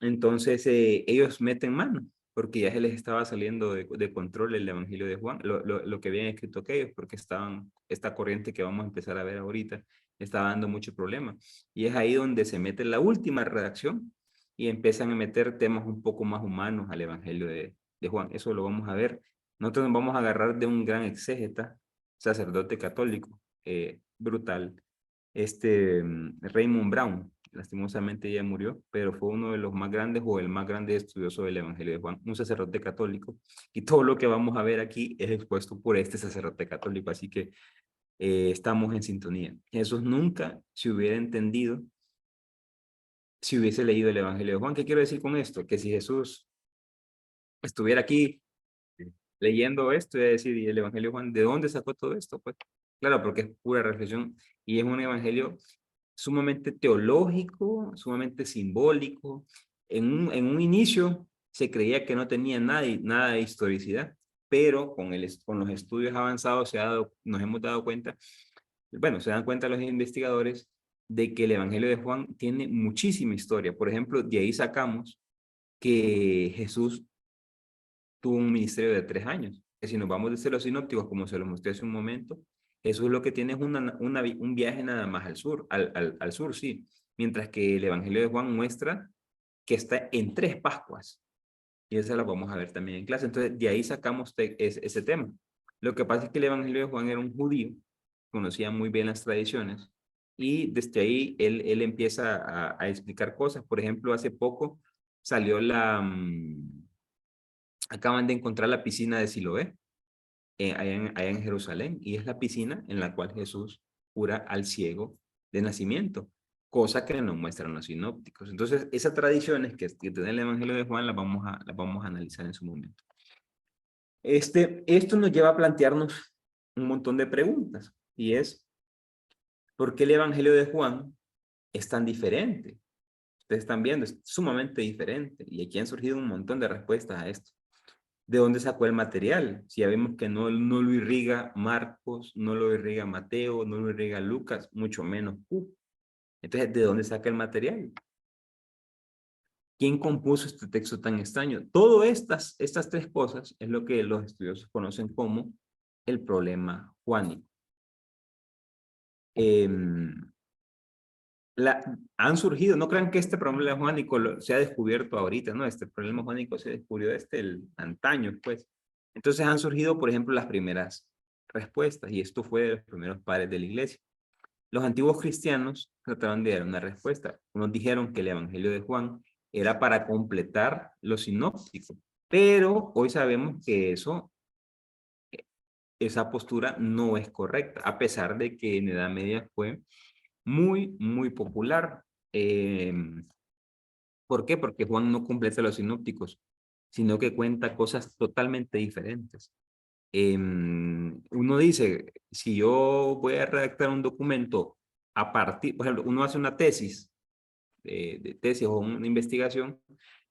A: Entonces ellos meten mano, porque ya se les estaba saliendo de control el Evangelio de Juan, lo que habían escrito aquellos, porque esta corriente que vamos a empezar a ver ahorita, estaba dando mucho problema. Y es ahí donde se mete la última redacción y empiezan a meter temas un poco más humanos al Evangelio de Juan. Eso lo vamos a ver. Nosotros nos vamos a agarrar de un gran exégeta, sacerdote católico, brutal, Raymond Brown. Lastimosamente ya murió, pero fue uno de los más grandes, o el más grande estudioso del Evangelio de Juan, un sacerdote católico, y todo lo que vamos a ver aquí es expuesto por este sacerdote católico, así que estamos en sintonía. Jesús nunca se hubiera entendido si hubiese leído el Evangelio de Juan. ¿Qué quiero decir con esto? Que si Jesús estuviera aquí leyendo esto, y decir, ¿y el Evangelio de Juan de dónde sacó todo esto? Pues claro, porque es pura reflexión, y es un evangelio sumamente teológico, sumamente simbólico. En un inicio se creía que no tenía nada de historicidad, pero con los estudios avanzados nos hemos dado cuenta, bueno, se dan cuenta los investigadores de que el Evangelio de Juan tiene muchísima historia. Por ejemplo, de ahí sacamos que Jesús tuvo un ministerio de 3 años. Que si nos vamos desde los sinópticos, como se los mostré hace un momento, Jesús lo que tiene es un viaje nada más al sur, al sur, sí. Mientras que el Evangelio de Juan muestra que está en 3 Pascuas. Y esa la vamos a ver también en clase. Entonces, de ahí sacamos ese tema. Lo que pasa es que el Evangelio de Juan era un judío, conocía muy bien las tradiciones, y desde ahí él empieza a explicar cosas. Por ejemplo, hace poco salió acaban de encontrar la piscina de Siloé, allá en Jerusalén, y es la piscina en la cual Jesús cura al ciego de nacimiento, cosa que no muestran los sinópticos. Entonces, esas tradiciones que tiene el Evangelio de Juan las vamos a analizar en su momento. Esto nos lleva a plantearnos un montón de preguntas, y es, ¿por qué el Evangelio de Juan es tan diferente? Ustedes están viendo, es sumamente diferente, y aquí han surgido un montón de respuestas a esto. ¿De dónde sacó el material? Si ya vemos que no lo irriga Marcos, no lo irriga Mateo, no lo irriga Lucas, mucho menos. Entonces, ¿de dónde saca el material? ¿Quién compuso este texto tan extraño? Todas estas 3 cosas es lo que los estudiosos conocen como el problema juánico. Han surgido, no crean que este problema juánico se ha descubierto ahorita, ¿no? Este problema juánico se descubrió desde el antaño, pues. Entonces han surgido, por ejemplo, las primeras respuestas, y esto fue de los primeros padres de la iglesia. Los antiguos cristianos trataron de dar una respuesta. Unos dijeron que el Evangelio de Juan era para completar los sinópticos, pero hoy sabemos que esa postura no es correcta, a pesar de que en Edad Media fue muy popular. ¿Por qué? Porque Juan no completa los sinópticos, sino que cuenta cosas totalmente diferentes. Uno dice, si yo voy a redactar un documento por ejemplo, uno hace una tesis, de tesis o una investigación,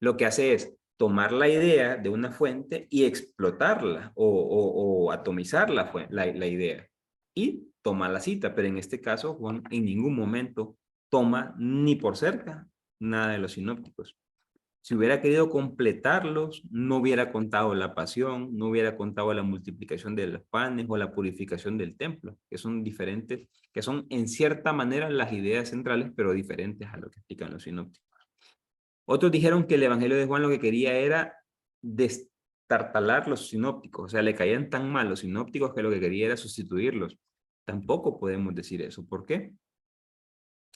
A: lo que hace es tomar la idea de una fuente y explotarla o atomizar la idea y toma la cita, pero en este caso Juan en ningún momento toma ni por cerca nada de los sinópticos. Si hubiera querido completarlos, no hubiera contado la pasión, no hubiera contado la multiplicación de los panes o la purificación del templo, que son diferentes, que son en cierta manera las ideas centrales, pero diferentes a lo que explican los sinópticos. Otros dijeron que el Evangelio de Juan lo que quería era destartalar los sinópticos, o sea, le caían tan mal los sinópticos que lo que quería era sustituirlos. Tampoco podemos decir eso. ¿Por qué?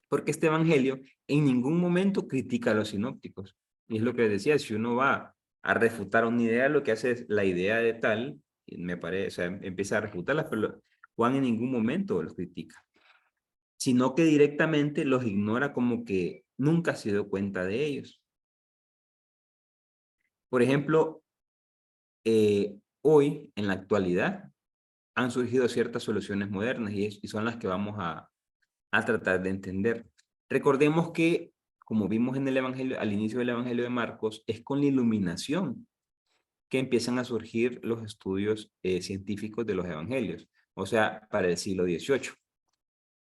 A: Porque este Evangelio en ningún momento critica a los sinópticos. Y es lo que decía, si uno va a refutar una idea, lo que hace es la idea de tal, y me parece, o sea, empieza a refutarlas, pero Juan en ningún momento los critica, sino que directamente los ignora como que nunca se dio cuenta de ellos. Por ejemplo, hoy, en la actualidad, han surgido ciertas soluciones modernas y son las que vamos a tratar de entender. Recordemos que, como vimos en el Evangelio, al inicio del Evangelio de Marcos, es con la iluminación que empiezan a surgir los estudios científicos de los Evangelios, o sea, para el siglo XVIII.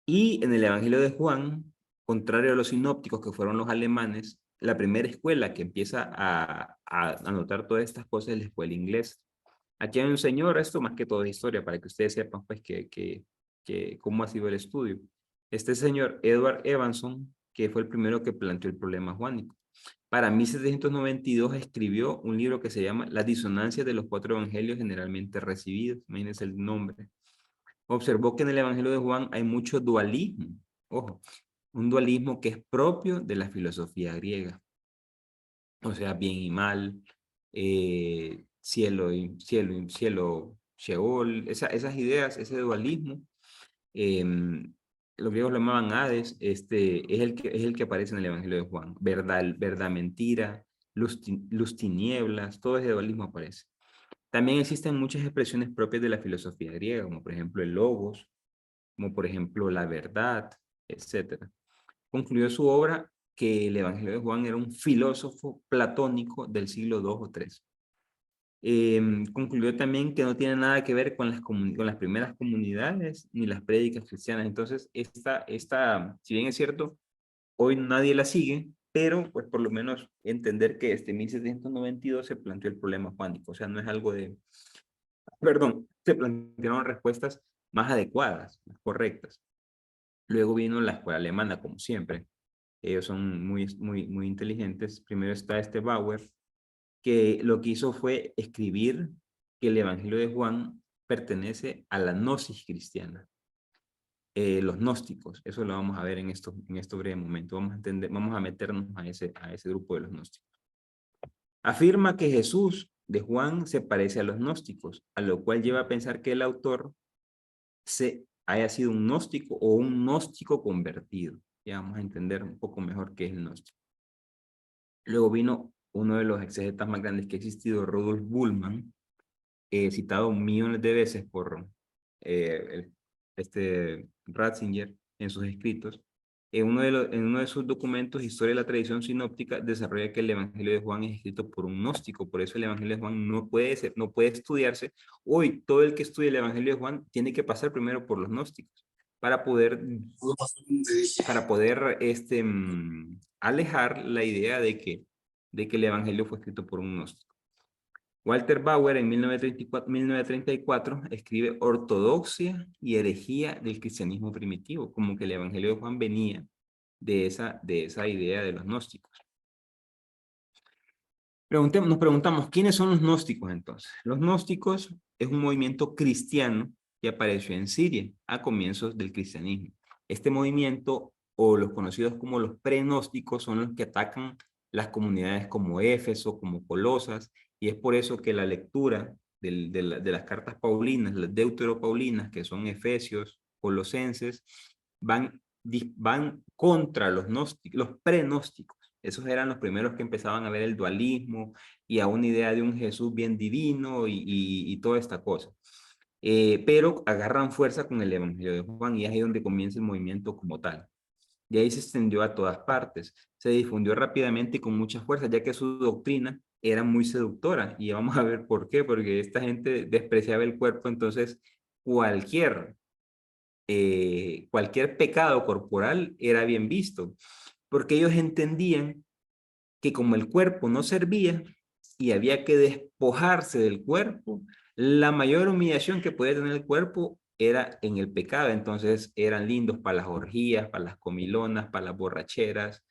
A: Y en el Evangelio de Juan, contrario a los sinópticos que fueron los alemanes, la primera escuela que empieza a anotar todas estas cosas es la escuela inglesa. Aquí hay un señor, esto más que todo es historia, para que ustedes sepan pues cómo ha sido el estudio. Este señor, Edward Evanson, que fue el primero que planteó el problema juánico. Para 1792 escribió un libro que se llama Las disonancias de los cuatro evangelios generalmente recibidos. Imagínense el nombre. Observó que en el evangelio de Juan hay mucho dualismo. Ojo, un dualismo que es propio de la filosofía griega. O sea, bien y mal, cielo, Sheol, esas ideas, ese dualismo, los griegos lo llamaban Hades, es el que aparece en el Evangelio de Juan. Verdad, mentira, luz, tinieblas, todo ese dualismo aparece. También existen muchas expresiones propias de la filosofía griega, como por ejemplo el logos, como por ejemplo la verdad, etcétera. Concluyó su obra que el Evangelio de Juan era un filósofo platónico del siglo II o III. Concluyó también que no tiene nada que ver con las primeras comunidades ni las prédicas cristianas. Entonces, si bien es cierto, hoy nadie la sigue, pero pues por lo menos entender que 1792 se planteó el problema juánico. O sea, no es algo perdón, se plantearon respuestas más adecuadas, más correctas. Luego vino la escuela alemana, como siempre. Ellos son muy inteligentes. Primero está este Bauer, que lo que hizo fue escribir que el Evangelio de Juan pertenece a la gnosis cristiana. Los gnósticos, eso lo vamos a ver en estos breves momentos. Vamos a meternos a ese grupo de los gnósticos. Afirma que Jesús de Juan se parece a los gnósticos, a lo cual lleva a pensar que el autor haya sido un gnóstico o un gnóstico convertido. Ya vamos a entender un poco mejor qué es el gnóstico. Luego vino uno de los exegetas más grandes que ha existido, Rudolf Bultmann, citado millones de veces por Ratzinger en sus escritos. En uno de sus documentos, Historia de la tradición sinóptica, desarrolla que el Evangelio de Juan es escrito por un gnóstico, por eso el Evangelio de Juan no puede estudiarse. Hoy, todo el que estudie el Evangelio de Juan tiene que pasar primero por los gnósticos para poder, alejar la idea de que el Evangelio fue escrito por un gnóstico. Walter Bauer en 1934 escribe Ortodoxia y herejía del cristianismo primitivo, como que el Evangelio de Juan venía de esa idea de los gnósticos. Nos preguntamos, ¿quiénes son los gnósticos entonces? Los gnósticos es un movimiento cristiano que apareció en Siria a comienzos del cristianismo. Este movimiento, o los conocidos como los pregnósticos, son los que atacan las comunidades como Éfeso, como Colosas, y es por eso que la lectura de las cartas paulinas, las deuteropaulinas, que son Efesios, Colosenses, van contra los prenósticos. Esos eran los primeros que empezaban a ver el dualismo y a una idea de un Jesús bien divino y toda esta cosa. Pero agarran fuerza con el Evangelio de Juan y es ahí donde comienza el movimiento como tal. De ahí se extendió a todas partes. Se difundió rápidamente y con mucha fuerza, ya que su doctrina era muy seductora. Y vamos a ver por qué, porque esta gente despreciaba el cuerpo, entonces cualquier pecado corporal era bien visto, porque ellos entendían que como el cuerpo no servía y había que despojarse del cuerpo, la mayor humillación que podía tener el cuerpo era en el pecado. Entonces eran lindos para las orgías, para las comilonas, para las borracheras.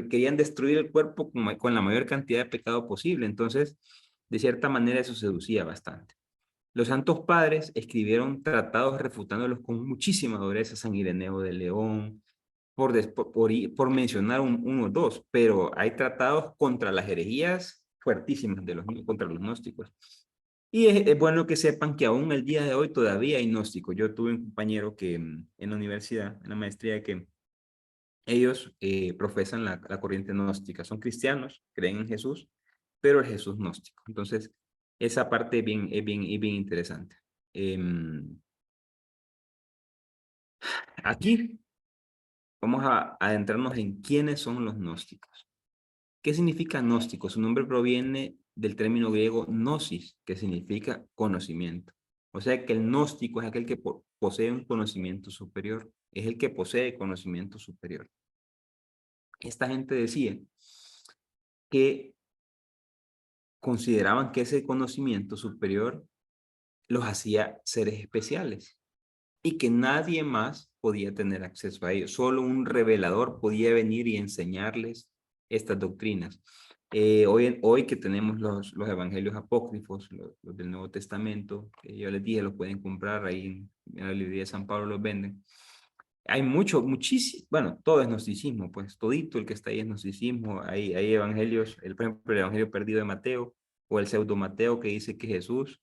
A: Querían destruir el cuerpo con la mayor cantidad de pecado posible. Entonces, de cierta manera, eso seducía bastante. Los santos padres escribieron tratados refutándolos con muchísima dureza, San Ireneo de León, por mencionar uno o dos, pero hay tratados contra las herejías fuertísimas contra los gnósticos. Y es bueno que sepan que aún el día de hoy todavía hay gnósticos. Yo tuve un compañero que en la universidad, en la maestría, que ellos profesan la corriente gnóstica. Son cristianos, creen en Jesús, pero el Jesús gnóstico. Entonces, esa parte es bien interesante. Aquí vamos a adentrarnos en quiénes son los gnósticos. ¿Qué significa gnóstico? Su nombre proviene del término griego gnosis, que significa conocimiento. O sea que el gnóstico es aquel que posee un conocimiento superior, es el que posee conocimiento superior. Esta gente decía que consideraban que ese conocimiento superior los hacía seres especiales y que nadie más podía tener acceso a ellos. Solo un revelador podía venir y enseñarles estas doctrinas. Hoy que tenemos los evangelios apócrifos, los del Nuevo Testamento, que yo les dije, los pueden comprar ahí en la librería de San Pablo, los venden. Hay muchísimo, bueno, todo es gnosticismo, pues todito el que está ahí es gnosticismo. Hay evangelios, por ejemplo, el evangelio perdido de Mateo o el pseudo Mateo que dice que Jesús,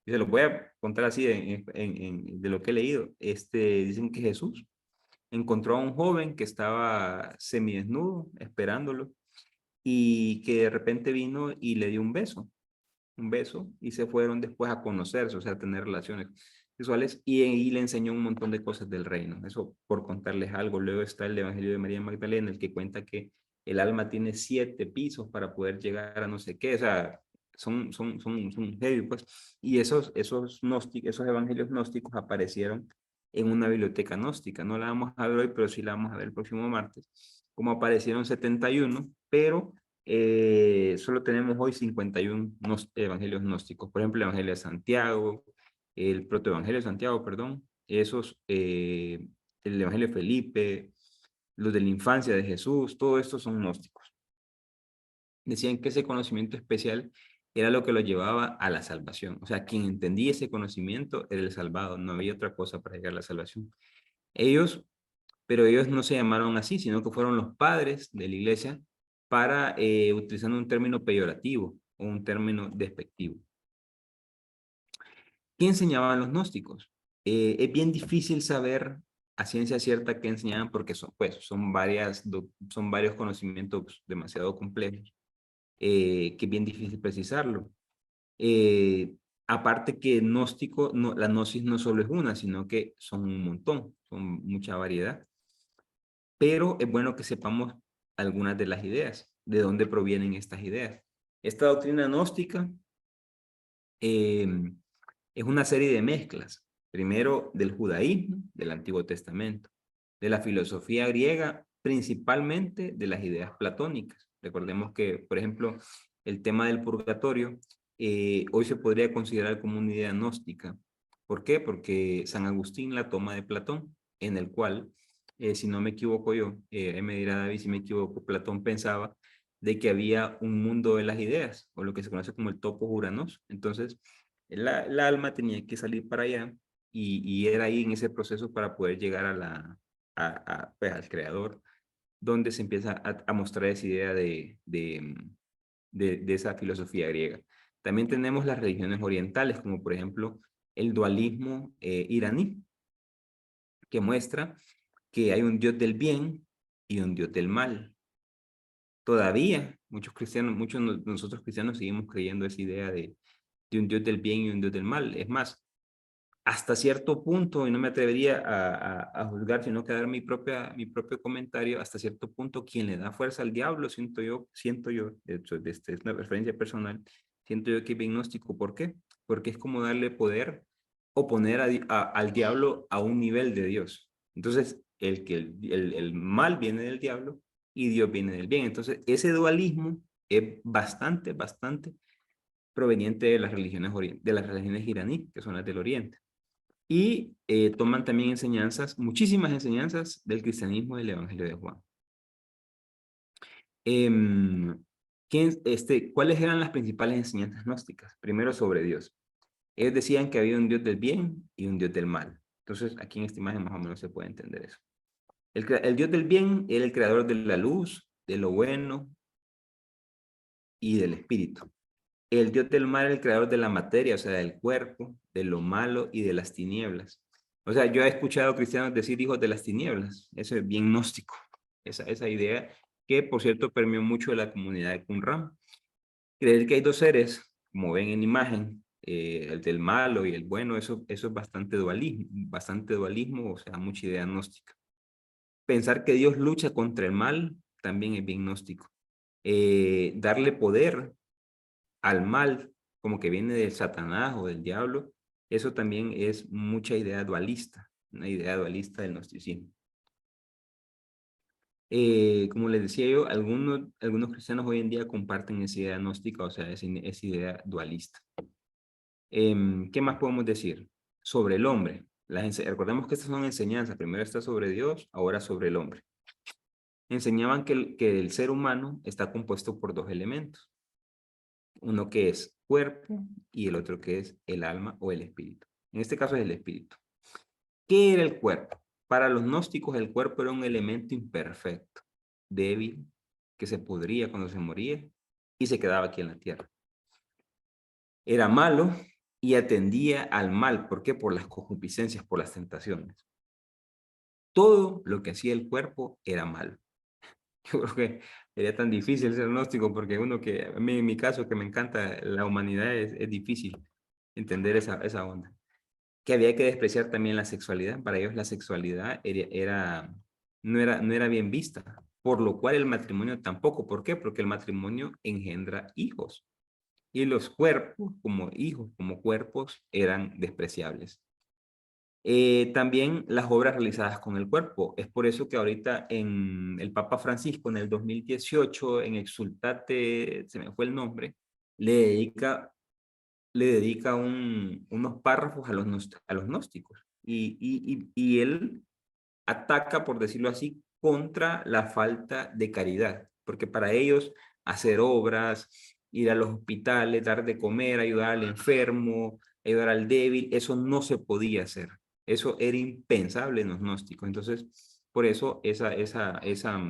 A: y se lo voy a contar así de lo que he leído. Dicen que Jesús encontró a un joven que estaba semidesnudo esperándolo y que de repente vino y le dio un beso y se fueron después a conocerse, o sea, a tener relaciones sexuales y le enseñó un montón de cosas del reino. Eso por contarles algo. Luego está el Evangelio de María Magdalena, el que cuenta que el alma tiene 7 pisos para poder llegar a no sé qué, o sea, son heavy, pues. Y esos evangelios gnósticos aparecieron en una biblioteca gnóstica. No la vamos a ver hoy, pero sí la vamos a ver el próximo martes. Como aparecieron 71, pero solo tenemos hoy 51 evangelios gnósticos. Por ejemplo, el Evangelio de Santiago, el protoevangelio de Santiago, perdón, el Evangelio de Felipe, los de la infancia de Jesús, todo esto son gnósticos. Decían que ese conocimiento especial era lo que lo llevaba a la salvación. O sea, quien entendía ese conocimiento era el salvado, no había otra cosa para llegar a la salvación. Ellos pero ellos no se llamaron así, sino que fueron los padres de la iglesia para utilizando un término peyorativo o un término despectivo. ¿Qué enseñaban los gnósticos? Es bien difícil saber a ciencia cierta qué enseñaban porque son varios conocimientos demasiado complejos, que es bien difícil precisarlo. Eh, Aparte que gnóstico, no, la gnosis no solo es una, sino que son un montón, son mucha variedad. Pero es bueno que sepamos algunas de las ideas, de dónde provienen estas ideas. Esta doctrina gnóstica eh, es una serie de mezclas, primero del judaísmo, del Antiguo Testamento, de la filosofía griega, principalmente de las ideas platónicas. Recordemos que, por ejemplo, el tema del purgatorio hoy se podría considerar como una idea gnóstica. ¿Por qué? Porque San Agustín la toma de Platón, en el cual, si no me equivoco yo, me dirá David si me equivoco, Platón pensaba de que había un mundo de las ideas, o lo que se conoce como el topos uranos. Entonces, la alma tenía que salir para allá y era ahí en ese proceso para poder llegar pues, al creador, donde se empieza a mostrar esa idea de esa filosofía griega. También tenemos las religiones orientales, como por ejemplo el dualismo iraní, que muestra que hay un Dios del bien y un Dios del mal. Todavía muchos cristianos, nosotros cristianos seguimos creyendo esa idea de un Dios del bien y un Dios del mal. Es más, hasta cierto punto, y no me atrevería a juzgar, sino que a dar mi propio comentario, hasta cierto punto, quien le da fuerza al diablo, siento yo, de hecho, es una referencia personal, siento yo que es diagnóstico. ¿Por qué? Porque es como darle poder o poner al diablo a un nivel de Dios. Entonces, el mal viene del diablo y Dios viene del bien. Entonces, ese dualismo es bastante proveniente de las religiones, de las religiones iraníes, que son las del Oriente. Y toman también enseñanzas, muchísimas enseñanzas del cristianismo y del Evangelio de Juan. ¿Cuáles eran las principales enseñanzas gnósticas? Primero, sobre Dios. Ellos decían que había un Dios del bien y un Dios del mal. Entonces, aquí en esta imagen más o menos se puede entender eso. El Dios del bien era el creador de la luz, de lo bueno y del espíritu. El Dios del mal era el creador de la materia, o sea, del cuerpo, de lo malo y de las tinieblas. O sea, yo he escuchado cristianos decir hijos de las tinieblas. Eso es bien gnóstico. Esa idea que, por cierto, permeó mucho de la comunidad de Qumran. Creer que hay dos seres, como ven en imagen, el del malo y el bueno, eso es bastante dualismo, o sea, mucha idea gnóstica. Pensar que Dios lucha contra el mal también es bien gnóstico. Darle poder al mal, como que viene del Satanás o del diablo, eso también es mucha idea dualista, una idea dualista del gnosticismo. Como les decía yo, algunos cristianos hoy en día comparten esa idea gnóstica, o sea, esa idea dualista. ¿Qué más podemos decir? Sobre el hombre. Recordemos que estas son enseñanzas. Primero está sobre Dios, ahora sobre el hombre. Enseñaban que el ser humano está compuesto por dos elementos. Uno que es cuerpo y el otro que es el alma o el espíritu. En este caso es el espíritu. ¿Qué era el cuerpo? Para los gnósticos el cuerpo era un elemento imperfecto, débil, que se pudría cuando se moría y se quedaba aquí en la tierra. Era malo y atendía al mal. ¿Por qué? Por las concupiscencias, por las tentaciones. Todo lo que hacía el cuerpo era malo. Yo creo que sería tan difícil ser gnóstico porque uno que, a mí en mi caso, que me encanta la humanidad, es difícil entender esa onda. Que había que despreciar también la sexualidad. Para ellos la sexualidad no era bien vista, por lo cual el matrimonio tampoco. ¿Por qué? Porque el matrimonio engendra hijos. Y los cuerpos, como hijos, como cuerpos, eran despreciables. También las obras realizadas con el cuerpo. Es por eso que ahorita en el Papa Francisco, en el 2018, en Exultate, se me fue el nombre, le dedica unos párrafos a los gnósticos. Y él ataca, por decirlo así, contra la falta de caridad, porque para ellos hacer obras, ir a los hospitales, dar de comer, ayudar al enfermo, ayudar al débil, eso no se podía hacer. Eso era impensable en los gnósticos. Entonces, por eso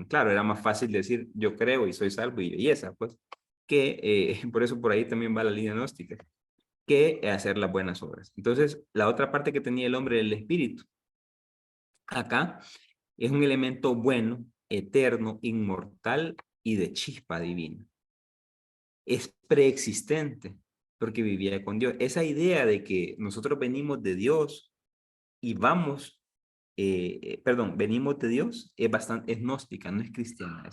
A: claro, era más fácil decir yo creo y soy salvo y belleza, pues, que por eso por ahí también va la línea gnóstica, que hacer las buenas obras. Entonces, la otra parte que tenía el hombre era el espíritu. Acá es un elemento bueno, eterno, inmortal y de chispa divina. Es preexistente porque vivía con Dios. Esa idea de que nosotros venimos de Dios y venimos de Dios es gnóstica, no es cristiana.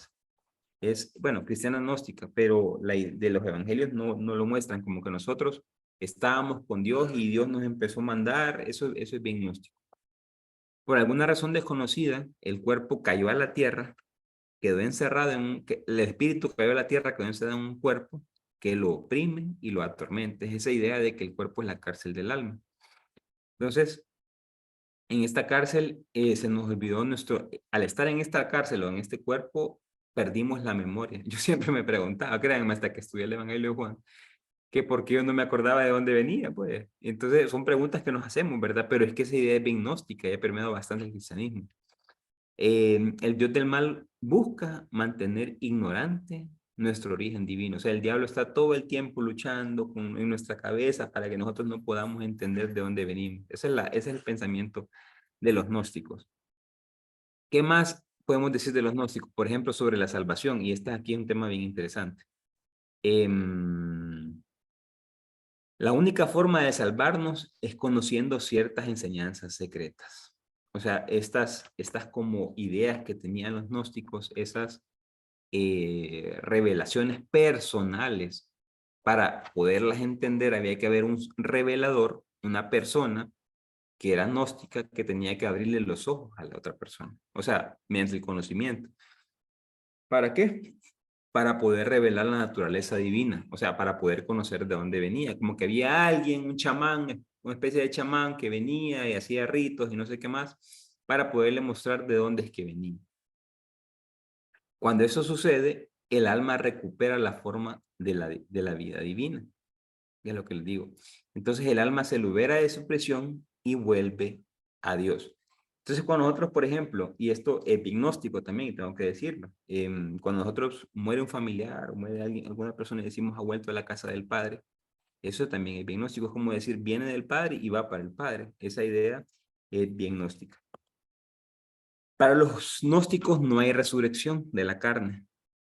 A: Bueno, cristiana gnóstica, pero de los evangelios no lo muestran, como que nosotros estábamos con Dios y Dios nos empezó a mandar, eso es bien gnóstico. Por alguna razón desconocida, el cuerpo cayó a la tierra, quedó encerrado el espíritu cayó a la tierra, quedó encerrado en un cuerpo que lo oprime y lo atormenta. Es esa idea de que el cuerpo es la cárcel del alma. Entonces, en esta cárcel se nos olvidó al estar en esta cárcel o en este cuerpo, perdimos la memoria. Yo siempre me preguntaba, créanme, hasta que estudié el Evangelio de Juan, que por qué yo no me acordaba de dónde venía, pues. Entonces, son preguntas que nos hacemos, ¿verdad? Pero es que esa idea es bien gnóstica y ha permeado bastante el cristianismo. El Dios del mal busca mantener ignorante nuestro origen divino. O sea, el diablo está todo el tiempo luchando en nuestra cabeza para que nosotros no podamos entender de dónde venimos. Ese es el pensamiento de los gnósticos. ¿Qué más podemos decir de los gnósticos? Por ejemplo, sobre la salvación, y este aquí es un tema bien interesante. La única forma de salvarnos es conociendo ciertas enseñanzas secretas. O sea, estas como ideas que tenían los gnósticos, esas revelaciones personales, para poderlas entender había que haber un revelador, una persona que era gnóstica, que tenía que abrirle los ojos a la otra persona. O sea, mediante el conocimiento. ¿Para qué? Para poder revelar la naturaleza divina, o sea, para poder conocer de dónde venía, como que había alguien, un chamán, una especie de chamán que venía y hacía ritos y no sé qué más, para poderle mostrar de dónde es que venía. Cuando eso sucede, el alma recupera la forma de la vida divina, es lo que les digo. Entonces el alma se libera de su presión y vuelve a Dios. Entonces cuando nosotros, por ejemplo, y esto es diagnóstico también, tengo que decirlo, cuando nosotros muere un familiar o muere alguien, alguna persona y decimos ha vuelto a la casa del Padre, eso también es diagnóstico, es como decir viene del Padre y va para el Padre. Esa idea es diagnóstica. Para los gnósticos no hay resurrección de la carne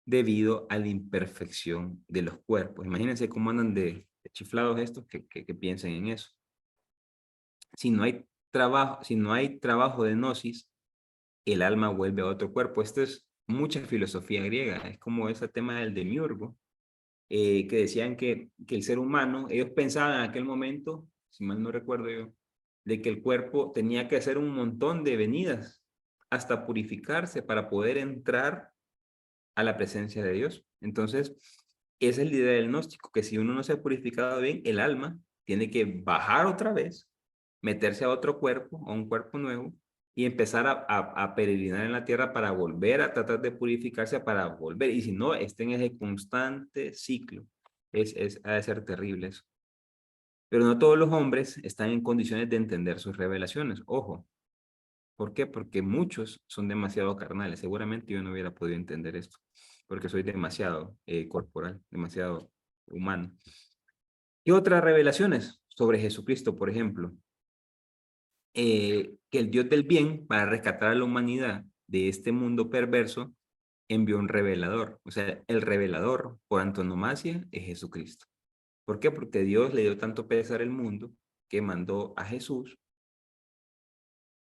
A: debido a la imperfección de los cuerpos. Imagínense cómo andan de chiflados estos que piensen en eso. Si no hay trabajo de gnosis, el alma vuelve a otro cuerpo. Esto es mucha filosofía griega. Es como ese tema del demiurgo, que decían que el ser humano, ellos pensaban en aquel momento, si mal no recuerdo yo, de que el cuerpo tenía que hacer un montón de venidas hasta purificarse para poder entrar a la presencia de Dios. Entonces, esa es la idea del gnóstico, que si uno no se ha purificado bien, el alma tiene que bajar otra vez, meterse a otro cuerpo, a un cuerpo nuevo, y empezar a peregrinar en la tierra para volver a tratar de purificarse, para volver. Y si no, estén en ese constante ciclo. Ha de ser terrible eso. Pero no todos los hombres están en condiciones de entender sus revelaciones. Ojo, ¿por qué? Porque muchos son demasiado carnales. Seguramente yo no hubiera podido entender esto, porque soy demasiado corporal, demasiado humano. ¿Qué otras revelaciones sobre Jesucristo, por ejemplo? Que el Dios del bien, para rescatar a la humanidad de este mundo perverso, envió un revelador. O sea, el revelador por antonomasia es Jesucristo. ¿Por qué? Porque Dios le dio tanto pesar al mundo que mandó a Jesús,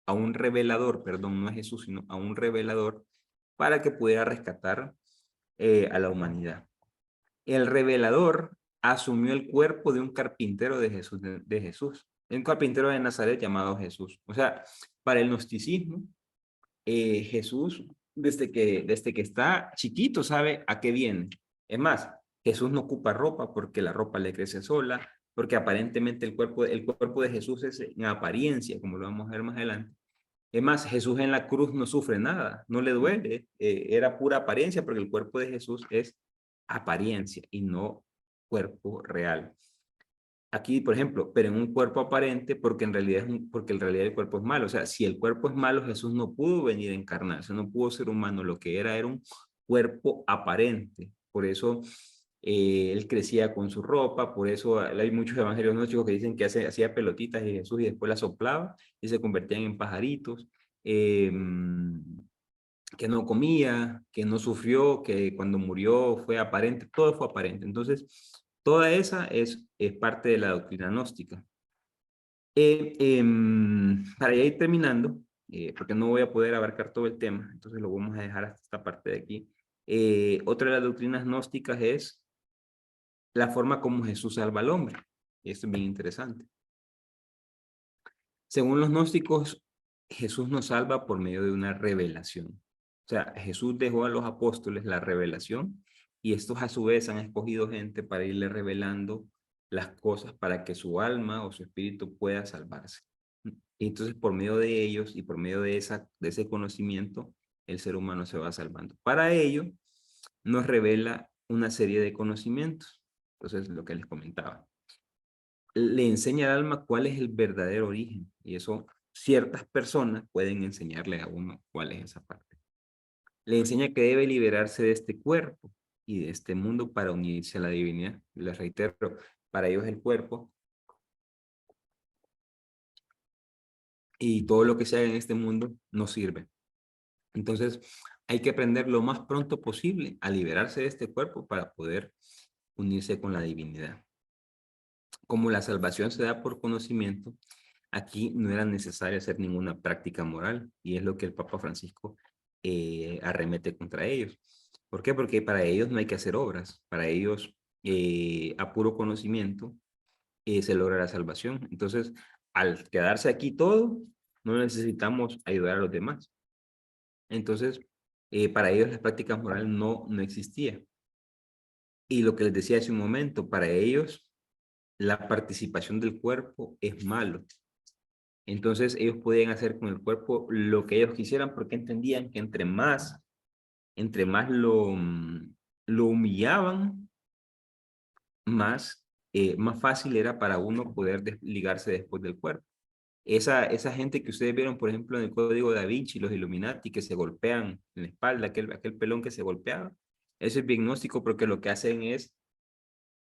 A: a un revelador, perdón, no a Jesús, sino a un revelador, para que pudiera rescatar a la humanidad. El revelador asumió el cuerpo de un carpintero de Jesús, un carpintero de Nazaret llamado Jesús. O sea, para el gnosticismo, Jesús, desde que está chiquito, sabe a qué viene. Es más, Jesús no ocupa ropa porque la ropa le crece sola, porque aparentemente el cuerpo de Jesús es en apariencia, como lo vamos a ver más adelante. Es más, Jesús en la cruz no sufre nada, no le duele, era pura apariencia porque el cuerpo de Jesús es apariencia y no cuerpo real. Aquí, por ejemplo, pero en un cuerpo aparente porque porque en realidad el cuerpo es malo. O sea, si el cuerpo es malo, Jesús no pudo venir a encarnarse, no pudo ser humano, lo que era un cuerpo aparente. Por eso él crecía con su ropa, por eso hay muchos evangelios gnósticos que dicen que hacía pelotitas y Jesús y después las soplaba y se convertían en pajaritos. Eh, que no comía, que no sufrió, que cuando murió fue aparente, todo fue aparente. Entonces, toda esa es parte de la doctrina gnóstica. Para ya ir terminando, porque no voy a poder abarcar todo el tema, entonces lo vamos a dejar hasta esta parte de aquí. Otra de las doctrinas gnósticas es la forma como Jesús salva al hombre. Y esto es bien interesante. Según los gnósticos, Jesús nos salva por medio de una revelación. O sea, Jesús dejó a los apóstoles la revelación y estos a su vez han escogido gente para irle revelando las cosas para que su alma o su espíritu pueda salvarse. Y entonces por medio de ellos y por medio de ese conocimiento, el ser humano se va salvando. Para ello, nos revela una serie de conocimientos. Entonces, lo que les comentaba le enseña al alma cuál es el verdadero origen. Y eso ciertas personas pueden enseñarle a uno cuál es esa parte. Le enseña que debe liberarse de este cuerpo y de este mundo para unirse a la divinidad. Les reitero, para ellos el cuerpo y todo lo que se haga en este mundo no sirve. Entonces, hay que aprender lo más pronto posible a liberarse de este cuerpo para poder unirse con la divinidad. Como la salvación se da por conocimiento, aquí no era necesario hacer ninguna práctica moral y es lo que el Papa Francisco arremete contra ellos. ¿Por qué? Porque para ellos no hay que hacer obras, para ellos a puro conocimiento se logra la salvación. Entonces, al quedarse aquí todo, no necesitamos ayudar a los demás. Entonces, Para ellos la práctica moral no existía. Y lo que les decía hace un momento, para ellos la participación del cuerpo es malo. Entonces ellos podían hacer con el cuerpo lo que ellos quisieran porque entendían que entre más lo humillaban, más fácil era para uno poder desligarse después del cuerpo. Esa gente que ustedes vieron, por ejemplo, en el Código Da Vinci, los Illuminati, que se golpean en la espalda, aquel pelón que se golpeaba, eso es diagnóstico porque lo que hacen es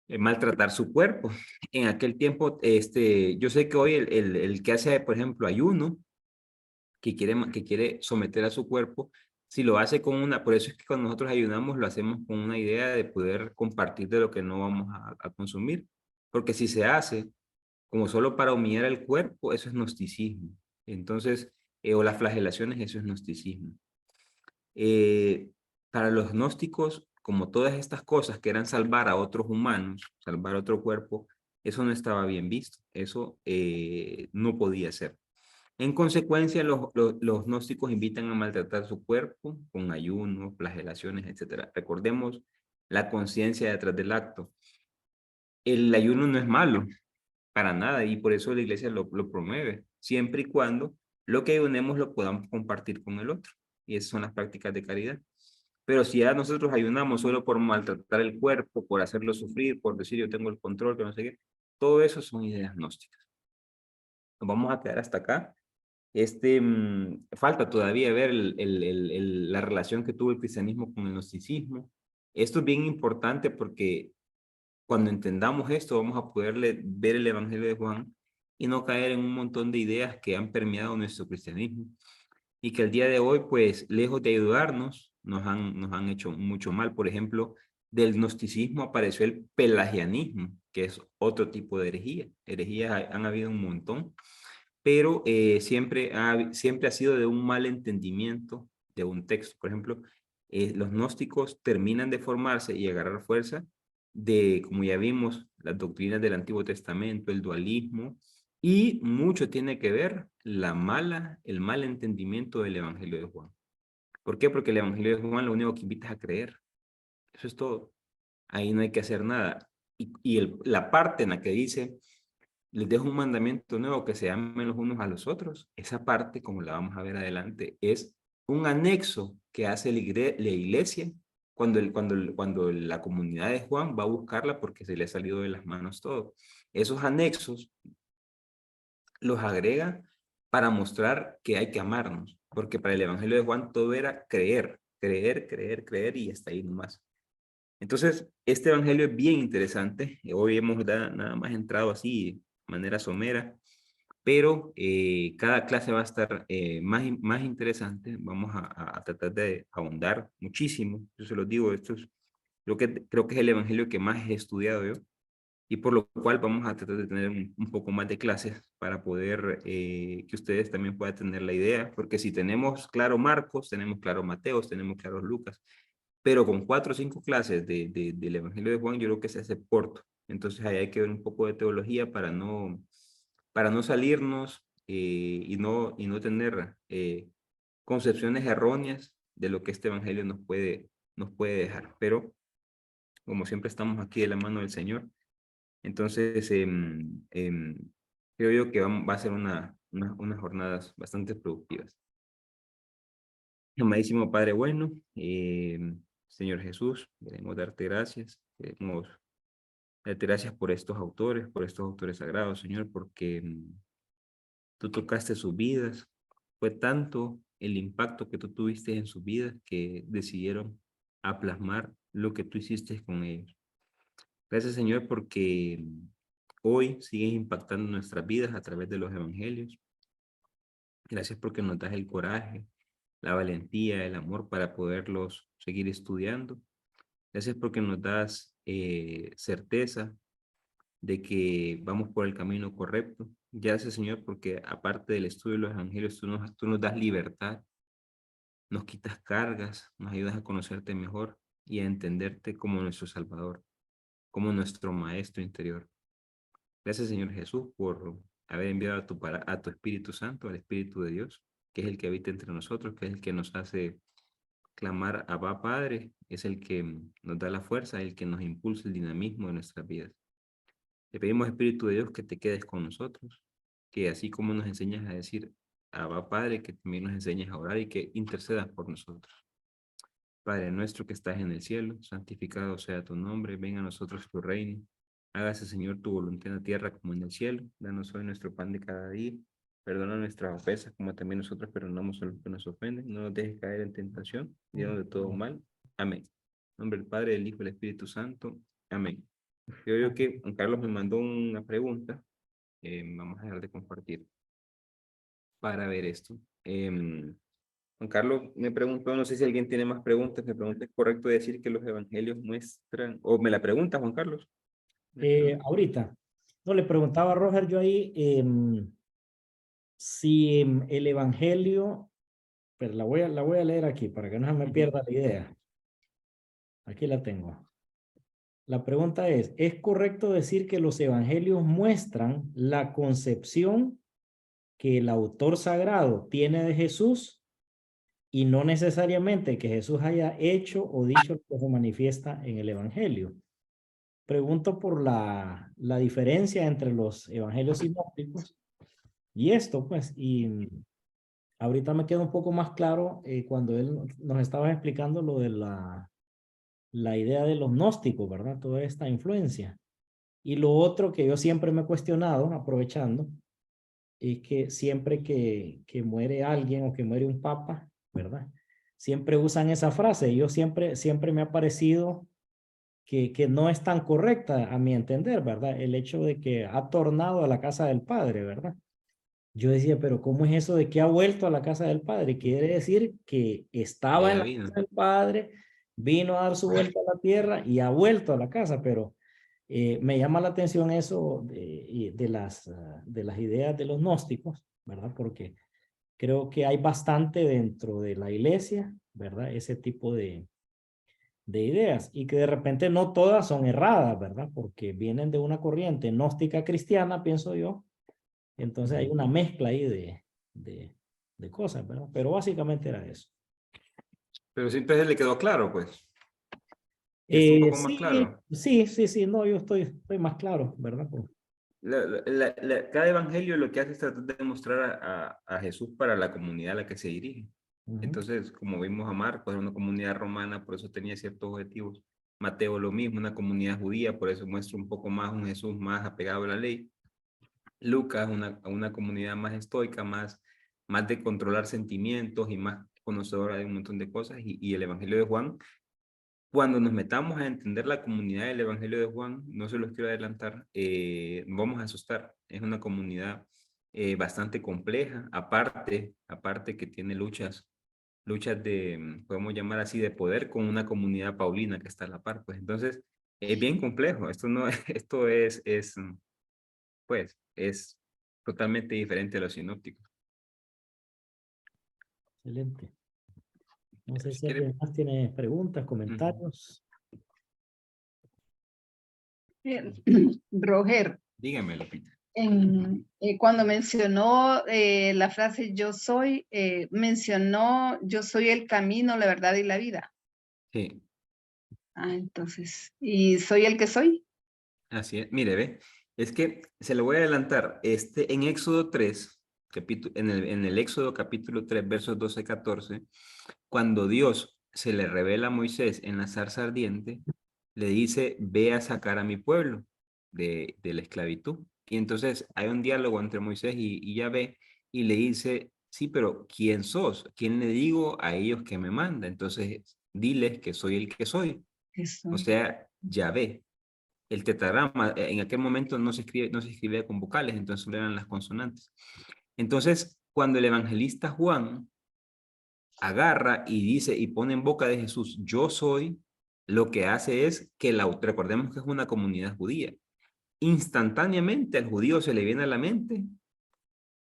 A: maltratar su cuerpo. En aquel tiempo, yo sé que hoy el que hace, por ejemplo, ayuno, que quiere someter a su cuerpo, si lo hace con por eso es que cuando nosotros ayunamos lo hacemos con una idea de poder compartir de lo que no vamos a consumir, porque si se hace como solo para humillar el cuerpo, eso es gnosticismo. Entonces, o las flagelaciones, eso es gnosticismo. Eh, para los gnósticos, como todas estas cosas que eran salvar a otros humanos, salvar otro cuerpo, eso no estaba bien visto, eso no podía ser. En consecuencia, los gnósticos invitan a maltratar su cuerpo con ayunos, flagelaciones, etc. Recordemos la conciencia detrás del acto. El ayuno no es malo, para nada, y por eso la iglesia lo promueve, siempre y cuando lo que ayunemos lo podamos compartir con el otro. Y esas son las prácticas de caridad. Pero si ya nosotros ayunamos solo por maltratar el cuerpo, por hacerlo sufrir, por decir yo tengo el control, que no sé qué, todo eso son ideas gnósticas. Nos vamos a quedar hasta acá. Falta todavía ver la relación que tuvo el cristianismo con el gnosticismo. Esto es bien importante porque cuando entendamos esto vamos a poder ver el Evangelio de Juan y no caer en un montón de ideas que han permeado nuestro cristianismo y que el día de hoy, pues, lejos de ayudarnos, nos han hecho mucho mal. Por ejemplo, del gnosticismo apareció el pelagianismo, que es otro tipo de herejía. Herejías han habido un montón, pero siempre ha sido de un mal entendimiento de un texto. Por ejemplo, los gnósticos terminan de formarse y agarrar fuerza de, como ya vimos, las doctrinas del Antiguo Testamento, el dualismo, y mucho tiene que ver el mal entendimiento del Evangelio de Juan. ¿Por qué? Porque el Evangelio de Juan lo único que invita es a creer. Eso es todo. Ahí no hay que hacer nada. La parte en la que dice les dejo un mandamiento nuevo, que se amen los unos a los otros. Esa parte, como la vamos a ver adelante, es un anexo que hace la iglesia cuando la comunidad de Juan va a buscarla porque se le ha salido de las manos todo. Esos anexos los agrega para mostrar que hay que amarnos, porque para el Evangelio de Juan todo era creer, creer, creer, creer y hasta ahí nomás. Entonces, este evangelio es bien interesante. Hoy hemos nada más entrado así de manera somera, pero cada clase va a estar más interesante. Vamos a tratar de ahondar muchísimo. Yo se los digo, creo que es el evangelio que más he estudiado yo y por lo cual vamos a tratar de tener un poco más de clases para poder que ustedes también puedan tener la idea, porque si tenemos claro Marcos, tenemos claro Mateos, tenemos claro Lucas, pero con 4 o 5 clases del Evangelio de Juan, yo creo que se hace corto. Entonces ahí hay que ver un poco de teología para no salirnos y no tener concepciones erróneas de lo que este Evangelio nos puede dejar. Pero como siempre estamos aquí de la mano del Señor, entonces creo yo que va a ser unas jornadas bastante productivas. Amadísimo Padre bueno, Señor Jesús, queremos darte gracias, queremos darte gracias por estos autores sagrados, Señor, porque tú tocaste sus vidas, fue tanto el impacto que tú tuviste en sus vidas que decidieron a plasmar lo que tú hiciste con ellos. Gracias, Señor, porque hoy sigues impactando nuestras vidas a través de los evangelios. Gracias porque nos das el coraje, la valentía, el amor para poderlos seguir estudiando. Gracias porque nos das certeza de que vamos por el camino correcto. Gracias, Señor, porque aparte del estudio de los evangelios, tú nos das libertad, nos quitas cargas, nos ayudas a conocerte mejor y a entenderte como nuestro Salvador, como nuestro Maestro interior. Gracias, Señor Jesús, por haber enviado a tu Espíritu Santo, al Espíritu de Dios, que es el que habita entre nosotros, que es el que nos hace clamar Abba Padre es el que nos da la fuerza, el que nos impulsa el dinamismo de nuestras vidas. Te pedimos, Espíritu de Dios, que te quedes con nosotros, que así como nos enseñas a decir Abba Padre, que también nos enseñes a orar y que intercedas por nosotros. Padre nuestro que estás en el cielo, santificado sea tu nombre, venga a nosotros tu reino. Hágase, Señor, tu voluntad en la tierra como en el cielo. Danos hoy nuestro pan de cada día. Perdona nuestras ofensas como también nosotros perdonamos a los que nos ofenden. No nos dejes caer en tentación, líbranos de todo mal. Amén. En nombre del Padre, del Hijo y del Espíritu Santo. Amén. Yo que Juan Carlos me mandó una pregunta. Vamos a dejar de compartir para ver esto. Juan Carlos me preguntó, no sé si alguien tiene más preguntas, me pregunta, ¿es correcto decir que los evangelios muestran, o me la pregunta Juan Carlos?
B: Ahorita, no le preguntaba a Roger yo ahí si el evangelio, pero la voy a leer aquí para que no se me pierda la idea. Aquí la tengo. La pregunta ¿es correcto decir que los evangelios muestran la concepción que el autor sagrado tiene de Jesús y no necesariamente que Jesús haya hecho o dicho lo que se manifiesta en el evangelio? Pregunto por la diferencia entre los evangelios sinópticos y esto, pues, y ahorita me queda un poco más claro cuando él nos estaba explicando lo de la idea de los gnósticos, ¿verdad? Toda esta influencia. Y lo otro que yo siempre me he cuestionado, aprovechando, es que siempre que muere alguien o que muere un papa, ¿verdad? Siempre usan esa frase. Yo siempre me ha parecido que no es tan correcta a mi entender, ¿verdad? El hecho de que ha tornado a la casa del Padre, ¿verdad? Yo decía, pero ¿cómo es eso de que ha vuelto a la casa del Padre? Quiere decir que
A: Que
B: estaba en
A: ya
B: la
A: vino.
B: casa del Padre, vino a dar su vuelta a la tierra y ha vuelto a la casa, pero me llama la atención eso de las ideas de los gnósticos, ¿verdad? Porque creo que hay bastante dentro de la iglesia, ¿verdad? Ese tipo de ideas y que de repente no todas son erradas, ¿verdad? Porque vienen de una corriente gnóstica cristiana, pienso yo. Entonces hay una mezcla ahí de cosas, ¿verdad? Pero básicamente era eso.
A: Pero siempre le quedó claro, pues. Es un poco más
B: Sí,
A: claro.
B: sí, no, yo estoy más claro, ¿verdad? Pues,
A: Cada evangelio lo que hace es tratar de mostrar a Jesús para la comunidad a la que se dirige.
B: ujú.
A: Entonces, como vimos a Marcos, era una comunidad romana, por eso tenía ciertos objetivos. Mateo lo mismo, una comunidad judía, por eso muestra un poco más un Jesús más apegado a la ley. Lucas, una comunidad más estoica, más de controlar sentimientos y más conocedora de un montón de cosas. Y el Evangelio de Juan, cuando nos metamos a entender la comunidad del Evangelio de Juan, no se los quiero adelantar, nos vamos a asustar. Es una comunidad bastante compleja, aparte que tiene luchas de, podemos llamar así, de poder con una comunidad paulina que está a la par. Pues entonces, es bien complejo. Esto no, esto pues, es totalmente diferente a los sinópticos.
B: Excelente. No sé
A: Si
B: si
A: quiere,
B: alguien más tiene preguntas, comentarios.
C: Eh, Roger,
A: dígame, Lupita.
C: cuando mencionó la frase yo soy, mencionó yo soy el camino, la verdad y la vida.
A: Sí,
C: Entonces, ¿y soy el que soy?
A: así es. Mire, ve, es que se lo voy a adelantar. En Éxodo 3, en el Éxodo capítulo 3, versos 12 y 14, cuando Dios se le revela a Moisés en la zarza ardiente, le dice, ve a sacar a mi pueblo de la esclavitud. Y entonces hay un diálogo entre Moisés y Yahvé, y le dice, sí, pero ¿quién sos? ¿Quién le digo a ellos que me manda? Entonces, diles que soy el que soy. O
C: Eso.
A: sea, Yahvé. El tetragrama en aquel momento no se escribía con vocales, entonces solo eran las consonantes. Entonces, cuando el evangelista Juan agarra y dice y pone en boca de Jesús, yo soy, lo que hace es que recordemos que es una comunidad judía. Instantáneamente al judío se le viene a la mente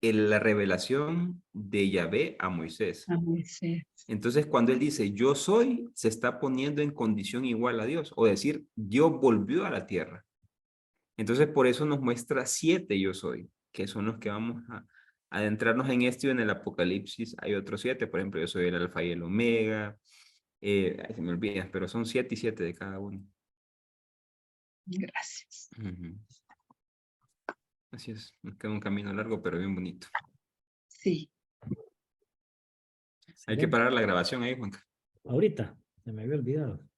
A: la revelación de Yahvé a Moisés.
C: Sí.
A: Entonces, cuando él dice yo soy, se está poniendo en condición igual a Dios, o decir, Dios volvió a la tierra. Entonces, por eso nos muestra 7 yo soy, que son los que vamos a adentrarnos en esto y en el Apocalipsis hay otros 7, por ejemplo, yo soy el alfa y el omega, Ay, se me olvida, pero son 7 y 7 de cada uno.
C: Gracias.
A: Ujú. Así es, nos queda un camino largo, pero bien bonito.
C: Sí.
A: Hay que parar la grabación ahí, Juanca.
B: Ahorita, se me había olvidado.